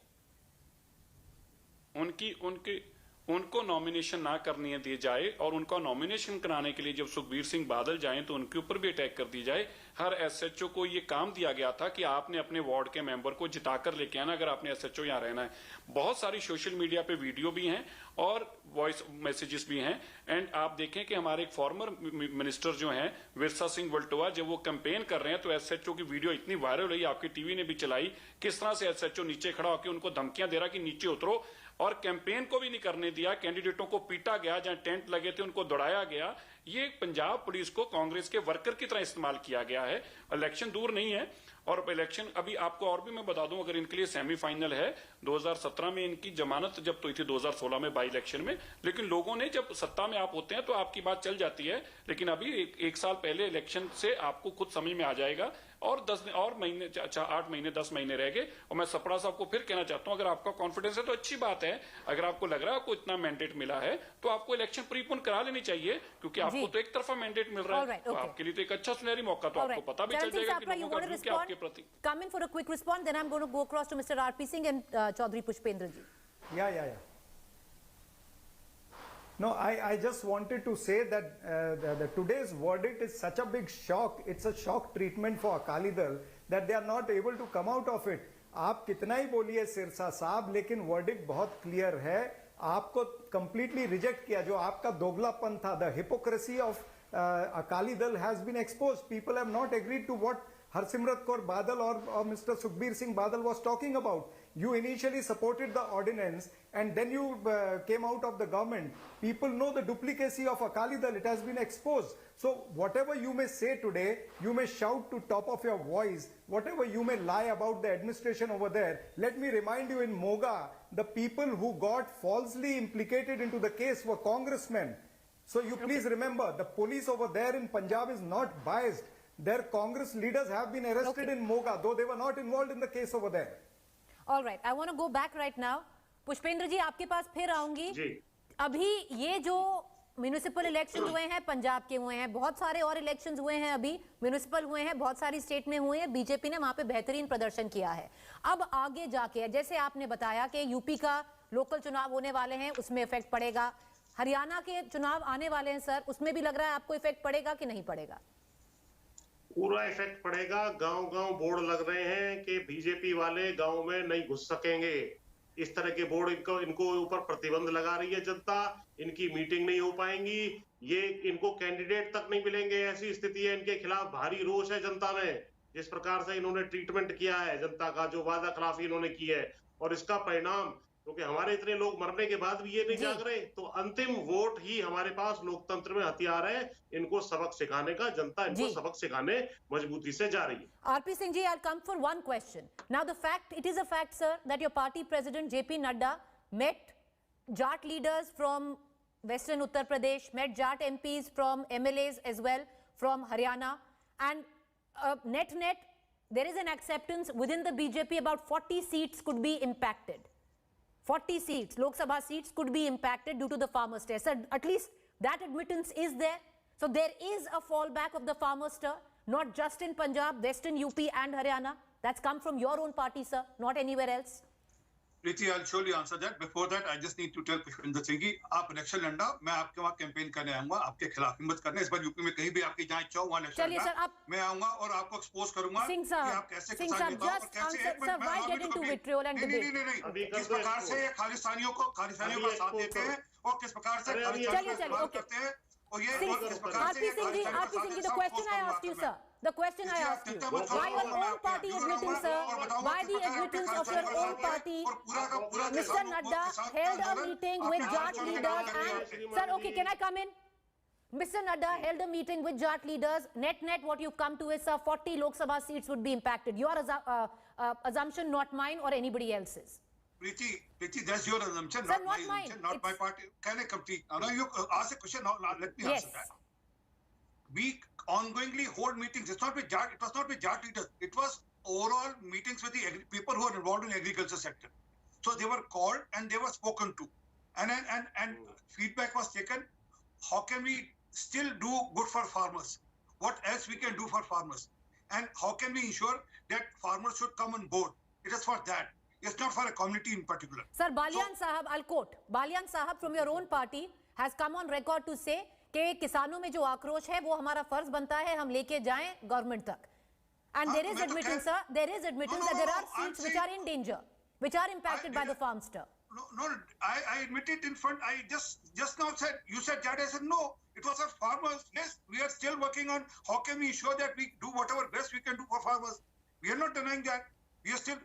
उनको नॉमिनेशन ना करने दिए जाए और उनका नॉमिनेशन कराने के लिए जब सुखबीर सिंह बादल जाएं तो उनके ऊपर भी अटैक कर दी जाए, हर एसएचओ को ये काम दिया गया था कि आपने अपने वार्ड के मेंबर को जिताकर लेके आना अगर आपने एसएचओ यहाँ रहना है। बहुत सारी सोशल मीडिया पे वीडियो भी हैं और वॉइस मैसेजेस भी हैं। एंड आप देखें कि हमारे एक फॉर्मर मिनिस्टर जो हैं विरसा सिंह वल्टोवा, जब वो कैंपेन कर रहे हैं तो एसएचओ की वीडियो इतनी वायरल हुई, आपकी टीवी ने भी चलाई, किस तरह से एसएचओ नीचे खड़ा होकर उनको धमकियां दे रहा कि नीचे उतरो, और कैंपेन को भी नहीं करने दिया। कैंडिडेटों को पीटा गया, जहां टेंट लगे थे उनको दौड़ाया गया। ये पंजाब पुलिस को कांग्रेस के वर्कर की तरह इस्तेमाल किया गया है। इलेक्शन दूर नहीं है और इलेक्शन अभी आपको और भी मैं बता दूं, अगर इनके लिए सेमीफाइनल है 2017 में इनकी जमानत जब तो थी 2016 में बाई इलेक्शन में, लेकिन लोगों ने जब सत्ता में आप होते हैं तो आपकी बात चल जाती है, लेकिन अभी एक साल पहले इलेक्शन से आपको खुद समझ में आ जाएगा। और 8 महीने 10 महीने रह गए। और मैं सपड़ा साहब को फिर कहना चाहता हूं, अगर आपका कॉन्फिडेंस है तो अच्छी बात है, अगर आपको लग रहा है आपको इतना मैंडेट मिला है तो आपको इलेक्शन प्रीपोन करा लेनी चाहिए, क्योंकि आपको तो एक तरफा मैंडेट मिल रहा है, तो आपके लिए तो एक अच्छा सुनहरी मौका, तो आपको पता भी चल जाएगा कि लोगों का व्यू क्या आपके प्रति। Come in for a quick response, then I'm going to go across to Mr. R.P. Singh and Choudhry Pushpendra ji. Yeah. No, I just wanted to say that the today's verdict is such a big shock. It's a shock treatment for Akali Dal that they are not able to come out of it. आप कितना ही बोलिए सिरसा साहब, लेकिन verdict बहुत clear है। आपको completely reject किया, जो आपका दोगलापन था, the hypocrisy of Akali Dal has been exposed. People have not agreed to what Harsimrat Kaur Badal or Mr. Sukhbir Singh Badal was talking about. You initially supported the ordinance and then you came out of the government. People know the duplicacy of Akali Dal. It has been exposed. So whatever you may say today, you may shout to top of your voice, whatever you may lie about the administration over there. Let me remind you, in Moga, the people who got falsely implicated into the case were congressmen. So you please remember, the police over there in Punjab is not biased. Their Congress leaders have been arrested in Moga, though they were not involved in the case over there. All right, I want to go back right now. Pushpendra ji, आपके पास फिर आऊंगी। अभी ये जो municipal election हुए हैं पंजाब के हुए हैं, बहुत सारे और इलेक्शंस हुए हैं, अभी म्यूनिसिपल हुए हैं, बहुत सारी स्टेट में हुए हैं, बीजेपी ने वहां पे बेहतरीन प्रदर्शन किया है। अब आगे जाके जैसे आपने बताया कि यूपी का लोकल चुनाव होने वाले हैं, उसमें इफेक्ट पड़ेगा, हरियाणा के चुनाव आने वाले हैं सर, उसमें भी लग रहा है आपको इफेक्ट पड़ेगा कि नहीं पड़ेगा? पूरा इफेक्ट पड़ेगा। गांव-गांव बोर्ड लग रहे हैं कि बीजेपी वाले गांव में नहीं घुस सकेंगे। इस तरह के बोर्ड इनको ऊपर प्रतिबंध लगा रही है जनता, इनकी मीटिंग नहीं हो पाएंगी, ये इनको कैंडिडेट तक नहीं मिलेंगे, ऐसी स्थिति है। इनके खिलाफ भारी रोष है जनता में, जिस प्रकार से इन्होंने ट्रीटमेंट किया है जनता का, जो वादा खिलाफी इन्होंने की है, और इसका परिणाम, क्योंकि हमारे इतने लोग मरने के बाद भी ये नहीं जाग रहे, तो अंतिम वोट ही हमारे पास लोकतंत्र में हथियार है, इनको सबक सिखाने का। जनता इनको सबक सिखाने मजबूती से जा रही है। RP Singh ji, I'll come for one question. Now it is a fact, sir, that your party president JP Nadda met Jat leaders from Western Uttar Pradesh, met Jat MPs from MLAs as well from Haryana, and net there is an acceptance within the BJP about 40 seats could be impacted. 40 seats, Lok Sabha seats could be impacted due to the farmer stir. So at least that admittance is there. So there is a fallback of the farmer stir, not just in Punjab, Western UP and Haryana. That's come from your own party, sir, not anywhere else. Preeti, I'll surely answer that. Before that, I just need to tell Pushpendra Singh ji, आप election लड़ना, मैं आपके वहाँ campaign करने आऊंगा, आपके खिलाफ हिम्मत करने। इस बार यूपी में कहीं भी आपकी जहाँ इच्छा हो वहाँ इलेक्शन लड़ना, मैं आऊंगा और आपको एक्सपोज करूंगा कि आप कैसे किसान नेताओं और कैसे नहीं, किस प्रकार से खालिस्तानियों का साथ देते हैं और किस प्रकार से खालिस्तानियों करते हैं। R.P. Singh ji, the question I asked you, sir. The question I asked you. Why your own party admitting, sir? Why the admittance of your own party? Mr. Nadda held a meeting with Jat leaders and... Sir, okay, can I come in? Mr. Nadda held a meeting with Jat leaders. Net, what you've come to is, sir, 40 Lok Sabha seats would be impacted. Your assumption, not mine or anybody else's. Preeti, that's your assumption, sir, not my assumption, not my party. Can I complete? Now you ask a question, now let me answer that. We ongoingly hold meetings. It was not with Jat leaders. It was overall meetings with the people who are involved in the agriculture sector. So they were called and they were spoken to. And feedback was taken. How can we still do good for farmers? What else we can do for farmers? And how can we ensure that farmers should come on board? It is for that. It's not for a community in particular. Sir, Balian Sahab, I'll quote. Balian Sahab from your own party has come on record to say कि किसानों में जो आक्रोश है वो हमारा फर्ज बनता है हम लेके जाएं गवर्नमेंट तक. And there is admittance, sir. There is admittance that there are seats which are in danger, which are impacted by the farmster. No, I admit it in front. I just now said, you said that. I said, no, it was our farmers. Yes, we are still working on how can we ensure that we do whatever best we can do for farmers. We are not denying that. We are still,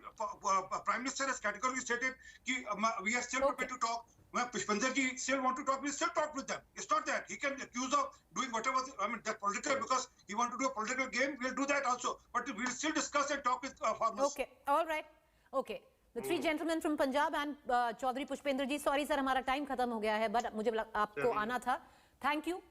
Prime Minister has categorically stated that we are still prepared to talk. When Pushpender ji still want to talk, we still talk with them. It's not that. He can accuse of doing whatever, that political, because he want to do a political game, we'll do that also. But we'll still discuss and talk with farmers. Okay, all right. Okay. The three gentlemen from Punjab and Choudhry Pushpender ji, sorry sir, हमारा time खत्म हो गया है, but मुझे आपको आना था. Thank you,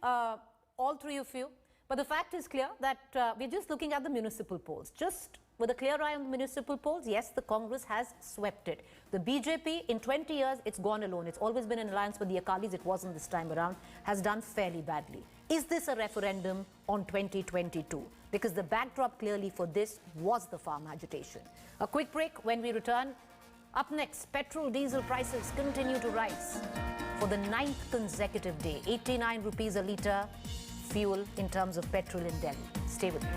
all three of you. But the fact is clear that we're just looking at the municipal polls. Just with a clear eye on the municipal polls, yes, the Congress has swept it. The BJP, in 20 years, it's gone alone. It's always been in alliance with the Akalis. It wasn't this time around. Has done fairly badly. Is this a referendum on 2022? Because the backdrop clearly for this was the farm agitation. A quick break. When we return, up next, petrol diesel prices continue to rise for the 9th consecutive day. 89 rupees a litre fuel in terms of petrol in Delhi. Stay with me.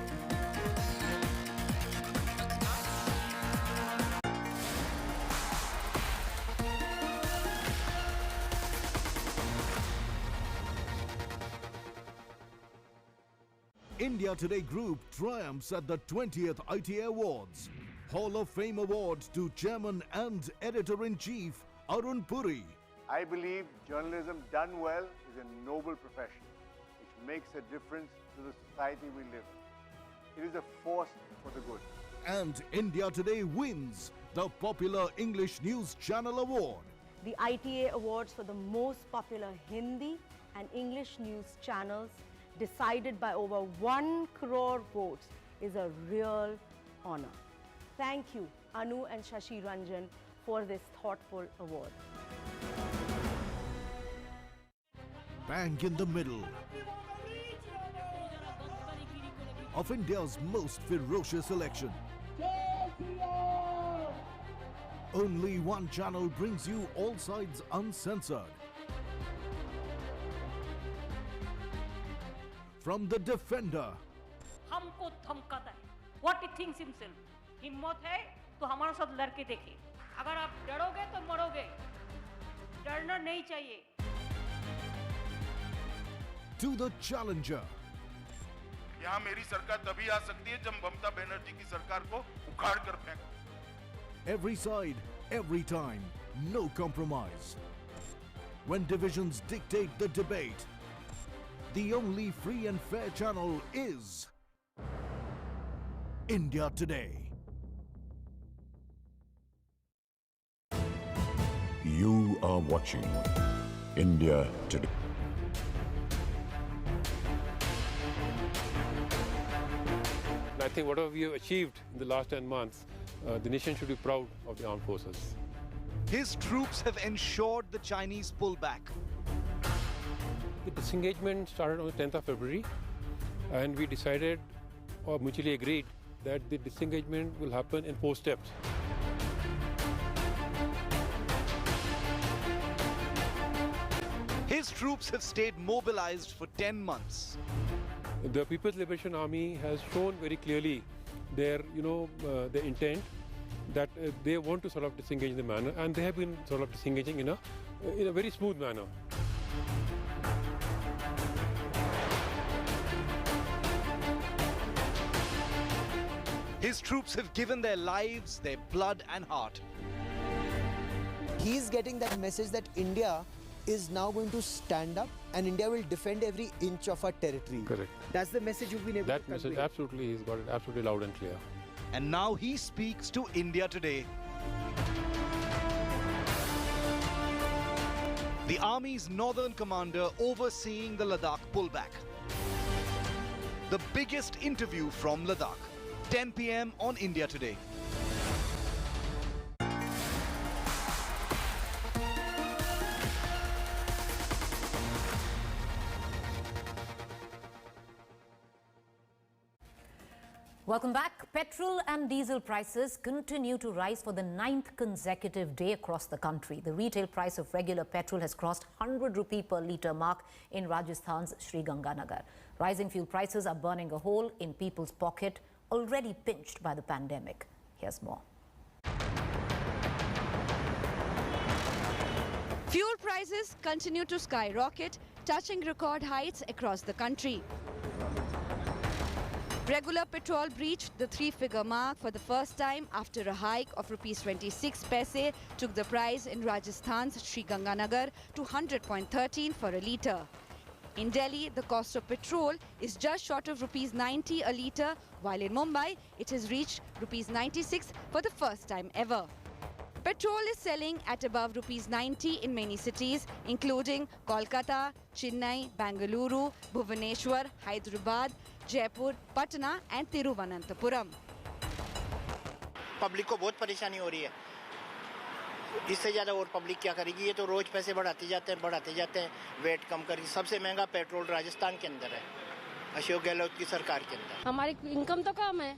India Today Group triumphs at the 20th ITA Awards. Hall of Fame Award to Chairman and Editor-in-Chief Arun Puri. I believe journalism done well is a noble profession which makes a difference to the society we live in. It is a force for the good. And India Today wins the Popular English News Channel Award. The ITA Awards for the most popular Hindi and English news channels, decided by over 1 crore votes, is a real honor. Thank you, Anu and Shashi Ranjan, for this thoughtful award. Bang in the middle of India's most ferocious election. Only one channel brings you all sides uncensored. From the defender हमको धमकाता है. What he thinks himself. हिम्मत है तो हमारे साथ लड़के देखिए. अगर आप डरोगे तो मरोगे. डरना नहीं चाहिए. to the challenger. यहाँ मेरी सरकार तभी आ सकती है जब ममता बनर्जी की सरकार को उखाड़ कर फेंको. Every side, every time, no compromise. When divisions dictate the debate, the only free and fair channel is India Today. You are watching India Today. I think whatever we have achieved in the last 10 months, the nation should be proud of the armed forces. His troops have ensured the Chinese pullback. The disengagement started on the 10th of February, and we decided or mutually agreed that the disengagement will happen in 4 steps. His troops have stayed mobilized for 10 months. The People's Liberation Army has shown very clearly their intent that they want to sort of disengage in the manner, and they have been sort of disengaging in a very smooth manner. His troops have given their lives, their blood and heart. He's getting that message that India is now going to stand up and India will defend every inch of our territory. Correct. That's the message you've been able to convey. That message, absolutely, he's got it absolutely loud and clear. And now he speaks to India Today. The Army's northern commander overseeing the Ladakh pullback. The biggest interview from Ladakh. 10 p.m. on India Today. Welcome back. Petrol and diesel prices continue to rise for the 9th consecutive day across the country. The retail price of regular petrol has crossed 100 rupee per litre mark in Rajasthan's Sri Ganganagar. Rising fuel prices are burning a hole in people's pocket, already pinched by the pandemic. Here's more. Fuel prices continue to skyrocket, touching record heights across the country. Regular petrol breached the 3-figure mark for the first time after a hike of rupees 26 paise took the price in Rajasthan's Sri Ganganagar to 100.13 for a litre. In Delhi, the cost of petrol is just short of rupees 90 a litre, while in Mumbai, it has reached rupees 96 for the first time ever. Petrol is selling at above rupees 90 in many cities, including Kolkata, Chennai, Bengaluru, Bhubaneswar, Hyderabad, Jaipur, Patna and Thiruvananthapuram. Public को बहुत परेशानी हो रही है। इससे ज़्यादा और public क्या करेगी? ये तो रोज पैसे बढ़ाते जाते हैं, वेट कम करेगी। सबसे महंगा पेट्रोल राजस्थान के अंदर है, अशोक गहलोत की सरकार के अंदर। हमारी इनकम तो कम है,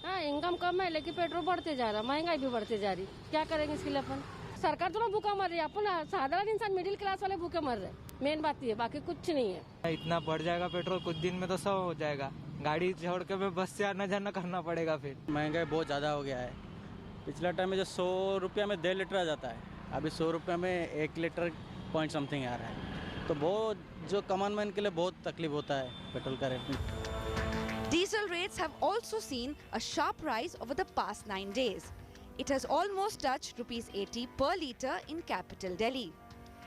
हाँ इनकम कम है, लेकिन पेट्रोल बढ़ते जा रहा, महंगाई भी बढ़ते जा रही। क्या करेंगे इसके लिए अपन? सरकार तो भूखा मर रही है, अपन साधारण इंसान मिडिल क्लास वाले भूखे मर रहे। मेन बात ये, बाकी कुछ नहीं है। इतना बढ़ जाएगा पेट्रोल, कुछ दिन में तो 100 हो जाएगा। गाड़ी छोड़ के मैं बस से आना जाना करना पड़ेगा फिर। महंगाई बहुत ज़्यादा हो गया है। पिछला टाइम में जो 100 रुपया में 1.5 लीटर आ जाता है, अभी 100 रुपया में 1 लीटर पॉइंट समथिंग आ रहा है। तो बहुत जो कॉमन मैन के लिए बहुत तकलीफ होता है पेट्रोल का rate. Diesel rates have also seen a sharp rise over the past 9 days. It has almost touched rupees 80 per litre in capital Delhi.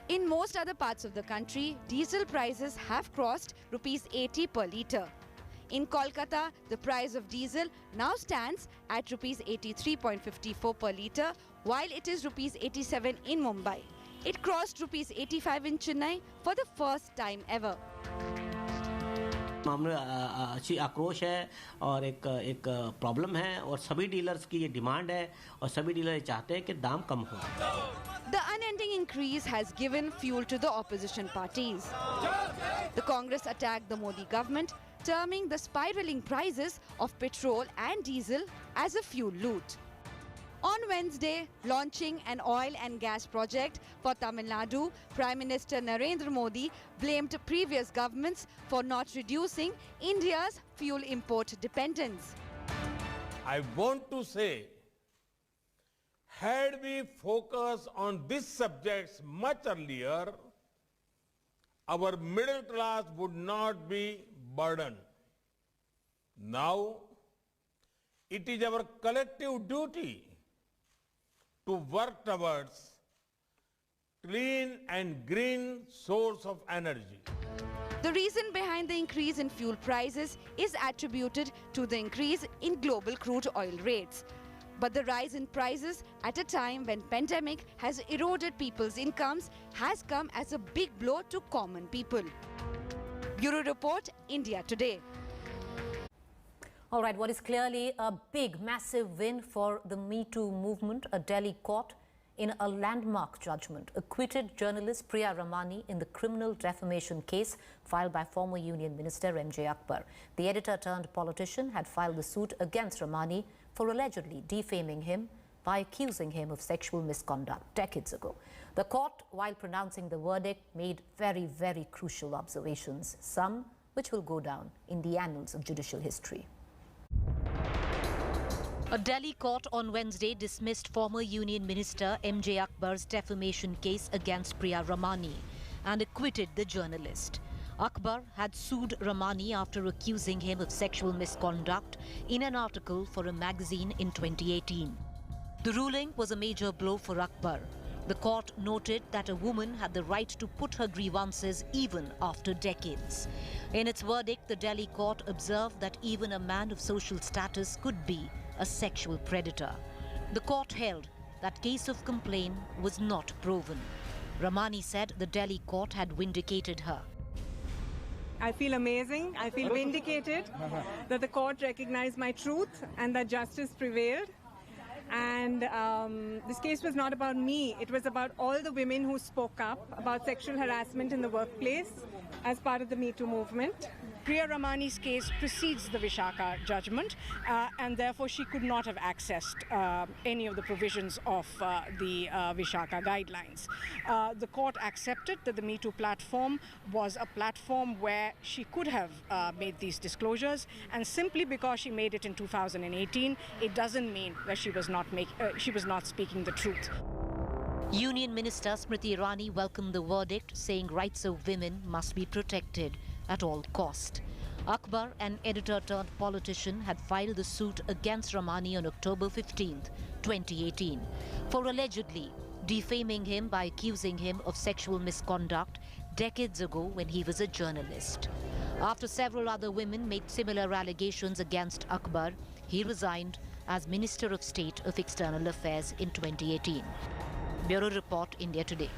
In most other parts of the country, diesel prices have crossed rupees 80 per litre. In Kolkata, the price of diesel now stands at rupees 83.54 per litre, while it is rupees 87 in Mumbai. It crossed rupees 85 in Chennai for the first time ever. मामले अच्छी आक्रोश है और एक problem है और सभी dealers की ये डिमांड है और सभी डीलर चाहते हैं कि दाम कम हो। The unending increase has given fuel to the opposition parties. The Congress attacked the Modi government, terming the spiraling prices of petrol and diesel as a fuel loot. On Wednesday, launching an oil and gas project for Tamil Nadu, Prime Minister Narendra Modi blamed previous governments for not reducing India's fuel import dependence. I want to say, had we focused on these subjects much earlier, our middle class would not be burdened. Now, it is our collective duty to work towards clean and green source of energy. The reason behind the increase in fuel prices is attributed to the increase in global crude oil rates. But the rise in prices at a time when pandemic has eroded people's incomes has come as a big blow to common people. Bureau Report, India Today. All right, what is clearly a big, massive win for the Me Too movement, a Delhi court in a landmark judgment acquitted journalist Priya Ramani in the criminal defamation case filed by former Union Minister MJ Akbar. The editor-turned-politician had filed the suit against Ramani for allegedly defaming him by accusing him of sexual misconduct decades ago. The court, while pronouncing the verdict, made very, very crucial observations, some which will go down in the annals of judicial history. A Delhi court on Wednesday dismissed former Union Minister MJ Akbar's defamation case against Priya Ramani and acquitted the journalist. Akbar had sued Ramani after accusing him of sexual misconduct in an article for a magazine in 2018. The ruling was a major blow for Akbar. The court noted that a woman had the right to put her grievances even after decades. In its verdict, the Delhi court observed that even a man of social status could be a sexual predator. The court held that case of complaint was not proven. Ramani said the Delhi court had vindicated her. I feel amazing. I feel vindicated that the court recognized my truth and that justice prevailed. And this case was not about me. It was about all the women who spoke up about sexual harassment in the workplace as part of the Me Too movement. Priya Ramani's case precedes the Vishaka judgment, and therefore she could not have accessed any of the provisions of the Vishaka guidelines. The court accepted that the Me Too platform was a platform where she could have made these disclosures, and simply because she made it in 2018, it doesn't mean that she was not speaking the truth. Union Minister Smriti Irani welcomed the verdict, saying rights of women must be protected at all cost. Akbar, an editor-turned-politician, had filed the suit against Ramani on October 15, 2018, for allegedly defaming him by accusing him of sexual misconduct decades ago when he was a journalist. After several other women made similar allegations against Akbar, he resigned as Minister of State of External Affairs in 2018. Bureau Report, India Today.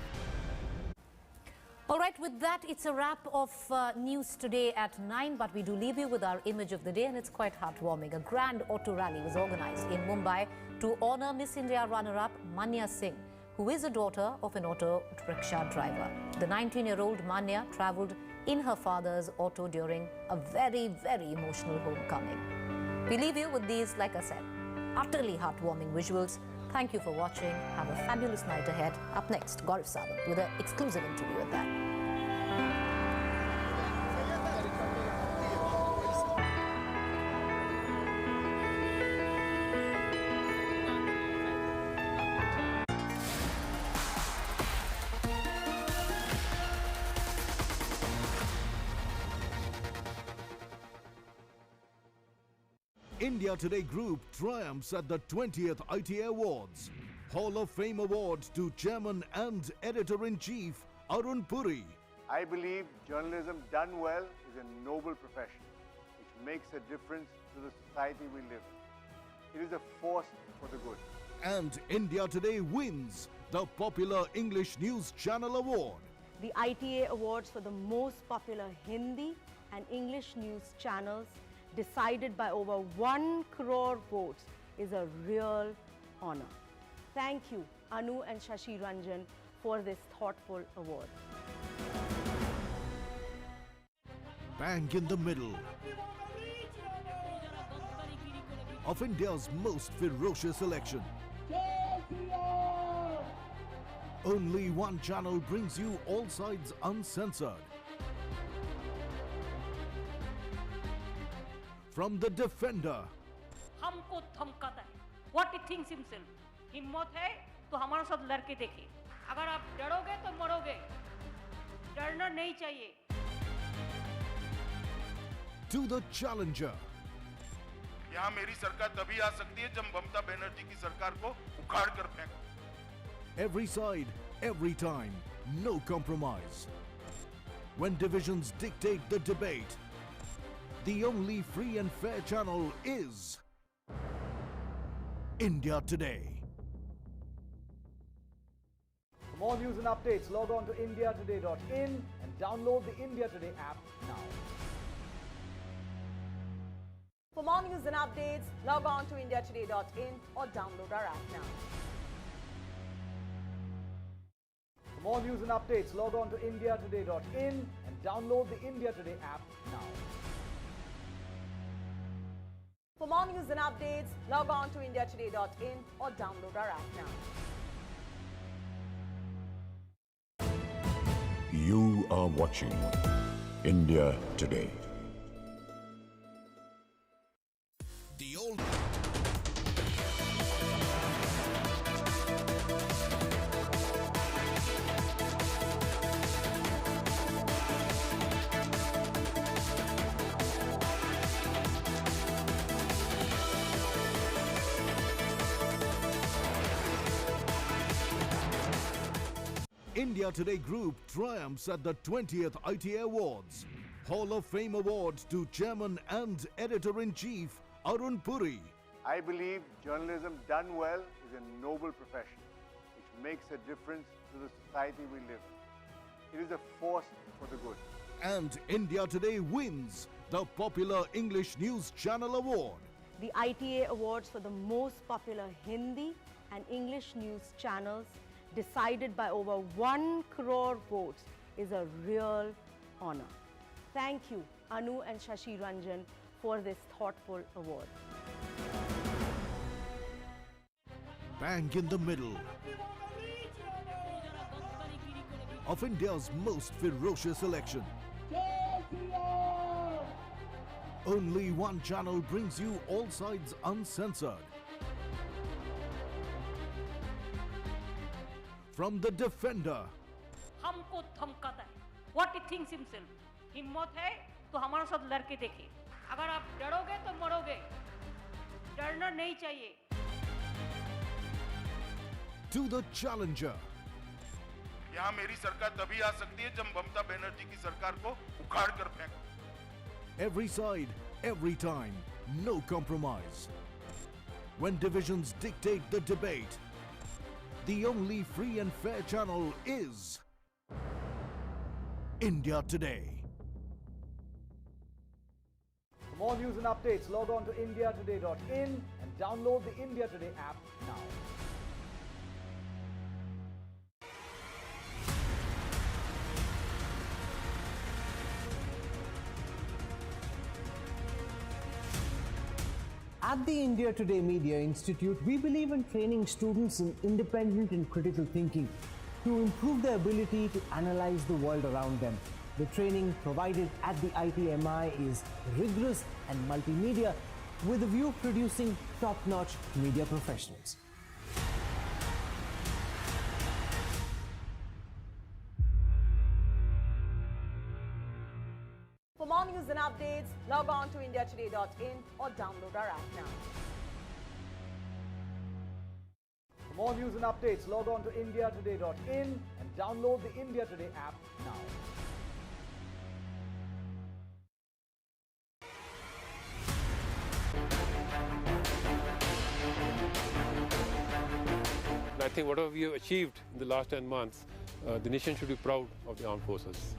All right, with that, it's a wrap of News Today at 9, but we do leave you with our image of the day, and it's quite heartwarming. A grand auto rally was organized in Mumbai to honor Miss India runner-up Manya Singh, who is a daughter of an auto rickshaw driver. The 19-year-old Manya travelled in her father's auto during a very, very emotional homecoming. We leave you with these, like I said, utterly heartwarming visuals. Thank you for watching. Have a fabulous night ahead. Up next, Gaurav Sawant with an exclusive interview with that. India Today Group triumphs at the 20th ITA Awards. Hall of Fame Award to Chairman and Editor-in-Chief Arun Puri. I believe journalism done well is a noble profession which makes a difference to the society we live in. It is a force for the good. And India Today wins the popular English News Channel Award. The ITA Awards for the most popular Hindi and English news channels, decided by over 1 crore votes, is a real honor. Thank you, Anu and Shashi Ranjan, for this thoughtful award. Bang in the middle of India's most ferocious election. Only one channel brings you all sides uncensored. From the defender हमको धमकाता है. What he thinks himself. हिम्मत है तो हमारे साथ लड़के देखिए. अगर आप डरोगे तो मरोगे. डरना नहीं चाहिए. to the challenger. यहाँ मेरी सरकार तभी आ सकती है जब ममता बनर्जी की सरकार को उखाड़ कर फेंको. Every side, every time, no compromise. When divisions dictate the debate, the only free and fair channel is India Today. For more news and updates, log on to indiatoday.in and download the India Today app now. For more news and updates, log on to indiatoday.in or download our app now. For more news and updates, log on to indiatoday.in and download the India Today app now. For more news and updates, log on to indiatoday.in or download our app now. You are watching India Today. The old India Today Group triumphs at the 20th ITA Awards. Hall of Fame Award to Chairman and Editor-in-Chief Arun Puri. I believe journalism done well is a noble profession which makes a difference to the society we live in. It is a force for the good. And India Today wins the popular English News Channel Award. The ITA Awards for the most popular Hindi and English news channels, decided by over 1 crore votes, is a real honor. thank you, Anu and Shashi Ranjan, for this thoughtful award. Bang in the middle of India's most ferocious election. Only one channel brings you all sides uncensored. From the defender हमको धमकाता है. What he thinks himself. हिम्मत है तो हमारे साथ लड़के देखे. अगर आप डरोगे तो मरोगे. डरना नहीं चाहिए. to the challenger. यहाँ मेरी सरकार तभी आ सकती है जब ममता बनर्जी की सरकार को उखाड़ कर फेंको. Every side, every time, no compromise. When divisions dictate the debate, the only free and fair channel is India Today. For more news and updates, log on to indiatoday.in and download the India Today app now. At the India Today Media Institute, we believe in training students in independent and critical thinking to improve their ability to analyze the world around them. The training provided at the ITMI is rigorous and multimedia with a view of producing top-notch media professionals. For more news and updates, log on to indiatoday.in or download our app now. For more news and updates, log on to indiatoday.in and download the India Today app now. I think whatever we have achieved in the last 10 months, the nation should be proud of the armed forces.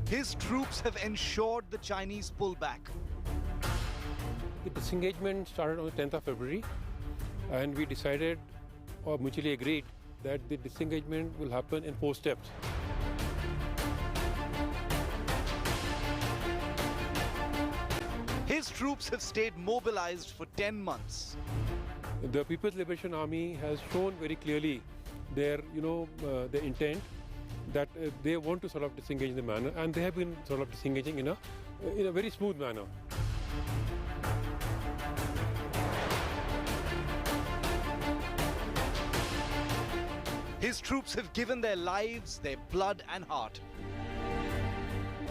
His troops have ensured the Chinese pullback. The disengagement started on the 10th of February, and we decided or mutually agreed that the disengagement will happen in 4 steps. His troops have stayed mobilized for 10 months. The People's Liberation Army has shown very clearly their intent that they want to sort of disengage in the manner, and they have been sort of disengaging in a very smooth manner. His troops have given their lives, their blood and heart.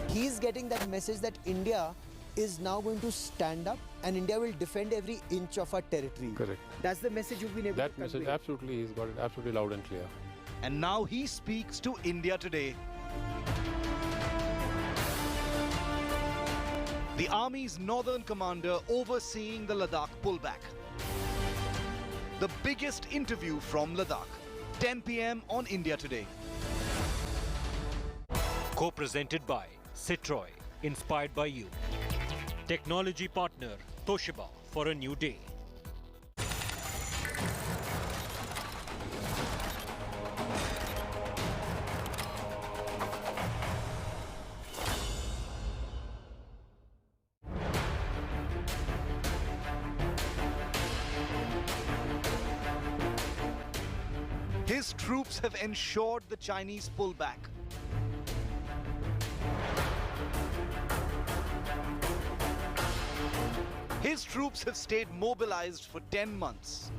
He's getting that message that India is now going to stand up and India will defend every inch of our territory. Correct. That's the message you've been able That to message, convey. absolutely, he's got it absolutely loud and clear. And now he speaks to India Today. The Army's northern commander overseeing the Ladakh pullback. The biggest interview from Ladakh. 10 p.m. on India Today. Co-presented by Citroën, inspired by you. Technology partner Toshiba, for a new day. His troops have ensured the Chinese pullback. His troops have stayed mobilized for 10 months.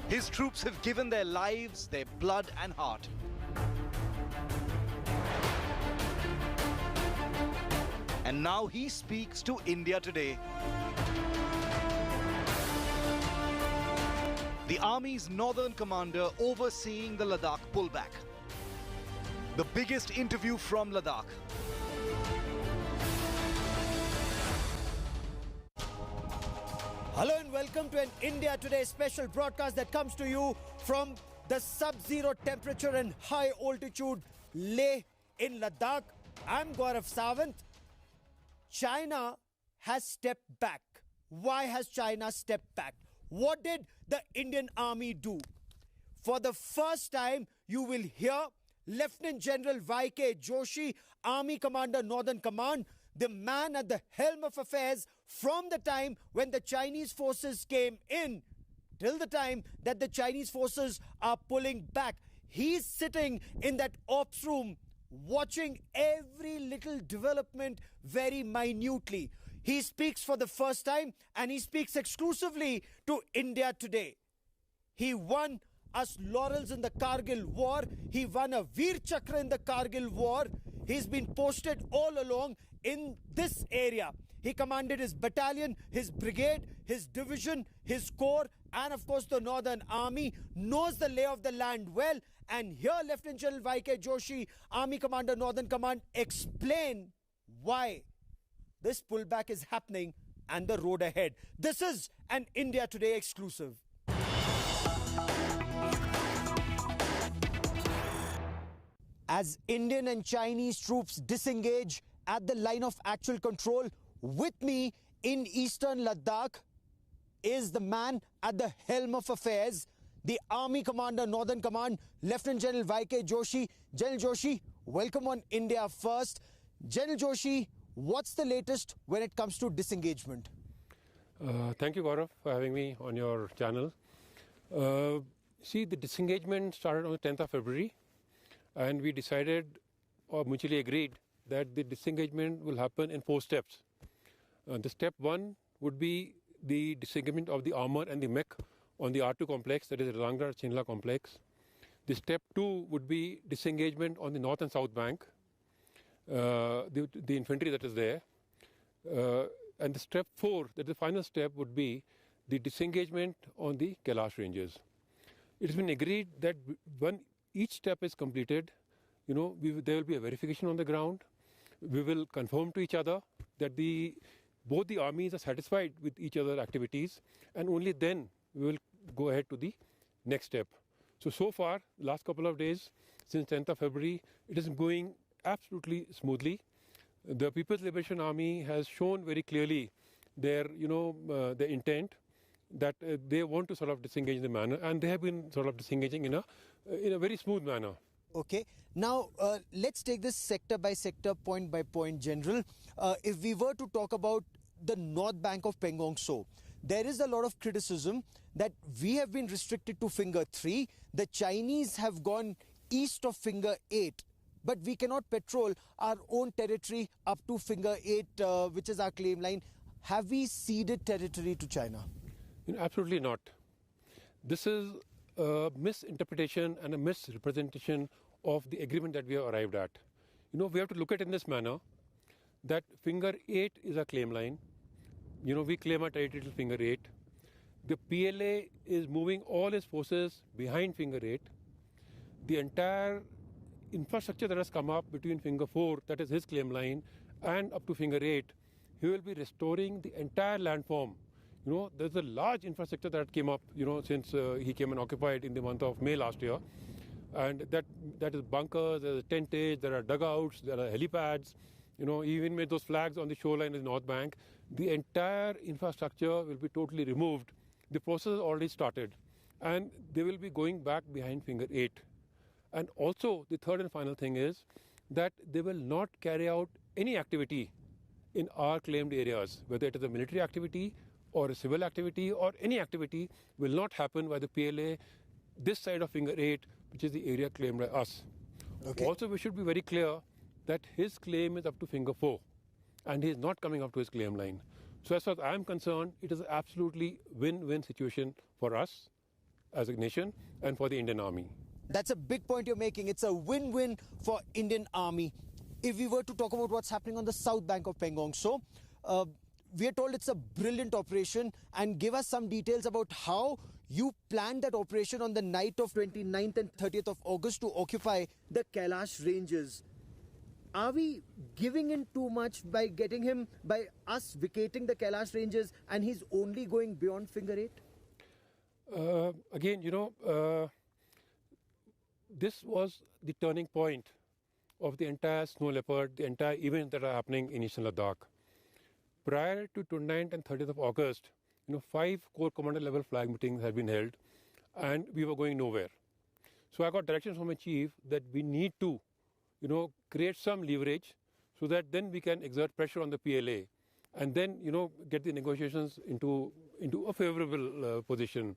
His troops have given their lives, their blood and heart. And now he speaks to India Today. The Army's northern commander overseeing the Ladakh pullback. The biggest interview from Ladakh. Hello and welcome to an India Today special broadcast that comes to you from the sub-zero temperature and high altitude Leh in Ladakh. I'm Gaurav Sawant. China has stepped back. Why has China stepped back? What did the Indian Army do? For the first time, you will hear Lieutenant General V Joshi, Army Commander Northern Command, the man at the helm of affairs from the time when the Chinese forces came in till the time that the Chinese forces are pulling back. He's sitting in that ops room watching every little development very minutely. He speaks for the first time and he speaks exclusively to India today. He won us laurels in the Kargil war. He won a Veer Chakra in the Kargil war. He's been posted all along in this area. He commanded his battalion, his brigade, his division, his corps, and of course the Northern Army, knows the lay of the land well. And here Lieutenant General V Joshi, Army Commander Northern Command, explain why this pullback is happening and the road ahead. This is an India Today exclusive. As Indian and Chinese troops disengage at the line of actual control, with me in eastern Ladakh is the man at the helm of affairs, the Army Commander Northern Command, Lieutenant General V Joshi. General Joshi, welcome on India First. General Joshi, what's the latest when it comes to disengagement? Thank you, Gaurav, for having me on your channel. See, the disengagement started on the 10th of February, and we decided or mutually agreed that the disengagement will happen in 4 steps. The step 1 would be the disengagement of the armor and the mech on the R2 complex, that is the Rangra-Chinla complex. The step 2 would be disengagement on the north and south bank, the infantry that is there. And the step 4, that the final step, would be the disengagement on the Kailash ranges. It has been agreed that when each step is completed, there will be a verification on the ground. We will confirm to each other that both the armies are satisfied with each other's activities, and only then we will go ahead to the next step. So far, last couple of days, since 10th of February, it is going absolutely smoothly. The People's Liberation Army has shown very clearly their intent that they want to sort of disengage in the manner, and they have been sort of disengaging in a very smooth manner. Okay. Now, let's take this sector by sector, point by point, General. If we were to talk about the north bank of Pangong Tso, there is a lot of criticism that we have been restricted to finger 3. The Chinese have gone east of finger 8. But we cannot patrol our own territory up to finger 8, which is our claim line. Have we ceded territory to China? Absolutely not. This is a misinterpretation and a misrepresentation of the agreement that we have arrived at. We have to look at it in this manner, that finger 8 is a claim line. We claim our territory till finger 8. The PLA is moving all its forces behind finger 8. The entire infrastructure that has come up between finger 4, that is his claim line, and up to finger 8, he will be restoring the entire landform. There's a large infrastructure that came up, since he came and occupied in the month of May last year. And that is bunkers, there's a tentage, there are dugouts, there are helipads, even with those flags on the shoreline in the north bank. The entire infrastructure will be totally removed. The process has already started, and they will be going back behind finger 8. And also, the third and final thing is that they will not carry out any activity in our claimed areas, whether it is a military activity or a civil activity or any activity will not happen by the PLA this side of finger 8, which is the area claimed by us. Okay. Also, we should be very clear that his claim is up to finger 4 and he is not coming up to his claim line. So as far as I am concerned, it is an absolutely win-win situation for us as a nation and for the Indian Army. That's a big point you're making. It's a win-win for Indian Army. If we were to talk about what's happening on the south bank of Pangong Tso, we are told it's a brilliant operation, and give us some details about how you planned that operation on the night of 29th and 30th of August to occupy the Kailash ranges. Are we giving in too much by us vacating the Kailash ranges and he's only going beyond finger 8? Again, this was the turning point of the entire snow leopard, the entire events that are happening in Eastern Ladakh. Prior to 29th and 30th of August, 5 Corps Commander level flag meetings had been held and we were going nowhere. So I got directions from my chief that we need to, create some leverage so that then we can exert pressure on the PLA and then, get the negotiations into a favorable position.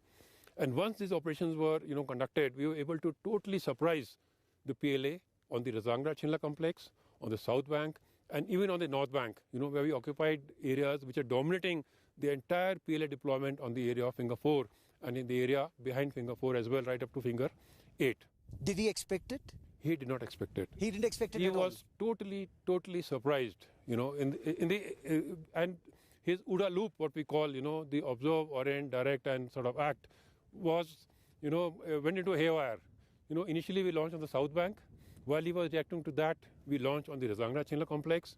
And once these operations were, conducted, we were able to totally surprise the PLA on the Razangra-Chinla complex, on the South Bank, and even on the North Bank, where we occupied areas which are dominating the entire PLA deployment on the area of Finger 4 and in the area behind Finger 4 as well, right up to Finger 8. Did he expect it? He did not expect it. He didn't expect it He at all? was totally surprised, and his OODA loop, what we call, the observe, orient, direct and sort of act was, went into haywire. Initially we launched on the South Bank. While he was reacting to that, we launched on the Razangra-Chinla complex.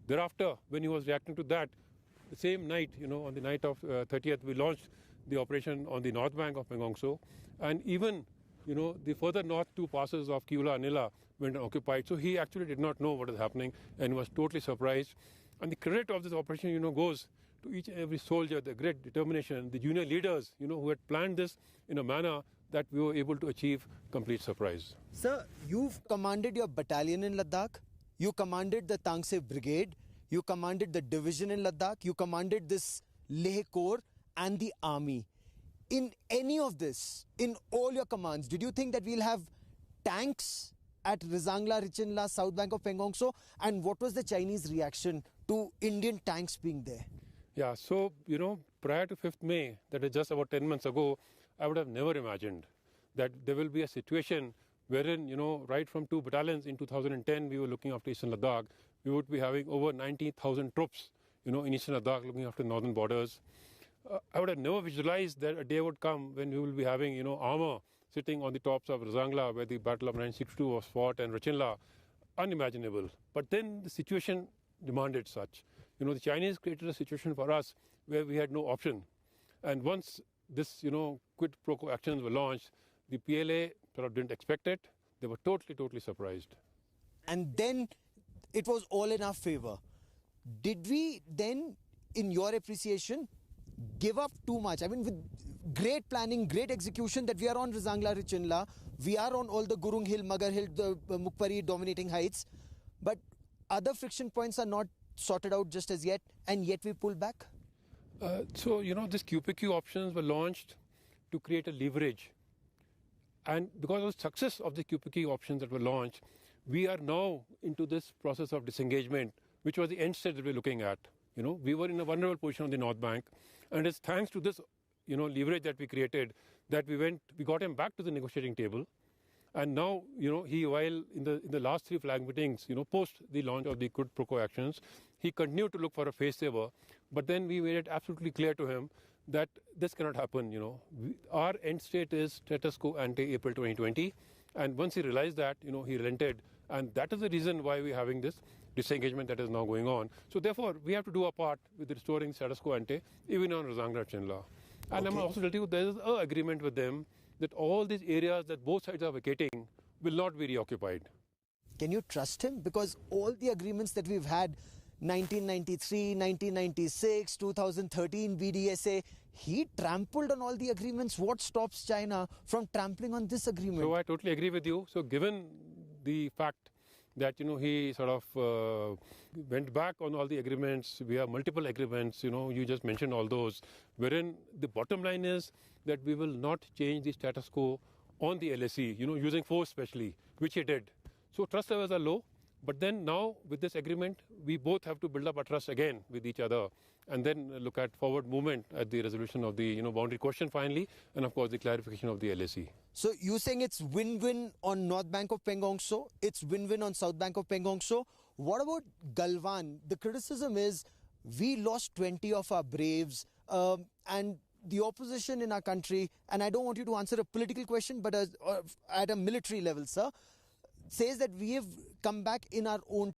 Thereafter, when he was reacting to that, the same night, on the night of 30th, we launched the operation on the North Bank of Pengongso. And even, the further north two passes of Kiula and Nila went unoccupied. So he actually did not know what was happening and was totally surprised. And the credit of this operation, goes to each and every soldier, the great determination, the junior leaders, who had planned this in a manner that we were able to achieve complete surprise. Sir, you've commanded your battalion in Ladakh, you commanded the Tangse Brigade, you commanded the division in Ladakh, you commanded this Leh Corps and the army. In any of this, in all your commands, did you think that we'll have tanks at Razangla, Richinla, South Bank of Pengongso? And what was the Chinese reaction to Indian tanks being there? Yeah, so, prior to 5th May, that is just about 10 months ago, I would have never imagined that there will be a situation wherein, right from 2 battalions in 2010, we were looking after Eastern Ladakh. We would be having over 90,000 troops, in Eastern Ladakh looking after northern borders. I would have never visualized that a day would come when we will be having, armor sitting on the tops of Razangla, where the Battle of 1962 was fought, and Rachinla. Unimaginable. But then the situation demanded such. The Chinese created a situation for us where we had no option. And once this, quid pro quo actions were launched, the PLA sort of didn't expect it. They were totally surprised. And then it was all in our favor. Did we then, in your appreciation, give up too much? I mean, with great planning, great execution, that we are on Razangla, Richinla, we are on all the Gurung Hill, Magar Hill, the Mukpari dominating heights, but other friction points are not sorted out just as yet, and yet we pull back? So, these QPQ options were launched to create a leverage. And because of the success of the QPQ options that were launched, we are now into this process of disengagement, which was the end state that we're looking at. We were in a vulnerable position on the North Bank, and it's thanks to this, leverage that we created that we got him back to the negotiating table. And now, he, while in the last 3 flag meetings, post the launch of the quid pro quo actions, he continued to look for a face saver. But then we made it absolutely clear to him that this cannot happen. Our end state is status quo ante April 2020. And once he realized that, he relented. And that is the reason why we're having this disengagement that is now going on. So therefore, we have to do our part with restoring status quo ante, even on Razangra-Chinla. And I'm also telling you, there is an agreement with them that all these areas that both sides are vacating will not be reoccupied. Can you trust him? Because all the agreements that we've had, 1993, 1996, 2013, BDSA, he trampled on all the agreements. What stops China from trampling on this agreement? So I totally agree with you. So given the fact that, he sort of went back on all the agreements, we have multiple agreements, you just mentioned all those, wherein the bottom line is that we will not change the status quo on the LAC, using force especially, which he did. So trust levels are low, but then now with this agreement, we both have to build up our trust again with each other and then look at forward movement at the resolution of the boundary question finally, and of course the clarification of the LAC. So you're saying it's win-win on North Bank of Pengongso, it's win-win on South Bank of Pengongso. What about Galwan? The criticism is we lost 20 of our braves, and the opposition in our country, and I don't want you to answer a political question, but at a military level, sir, says that we have come back in our own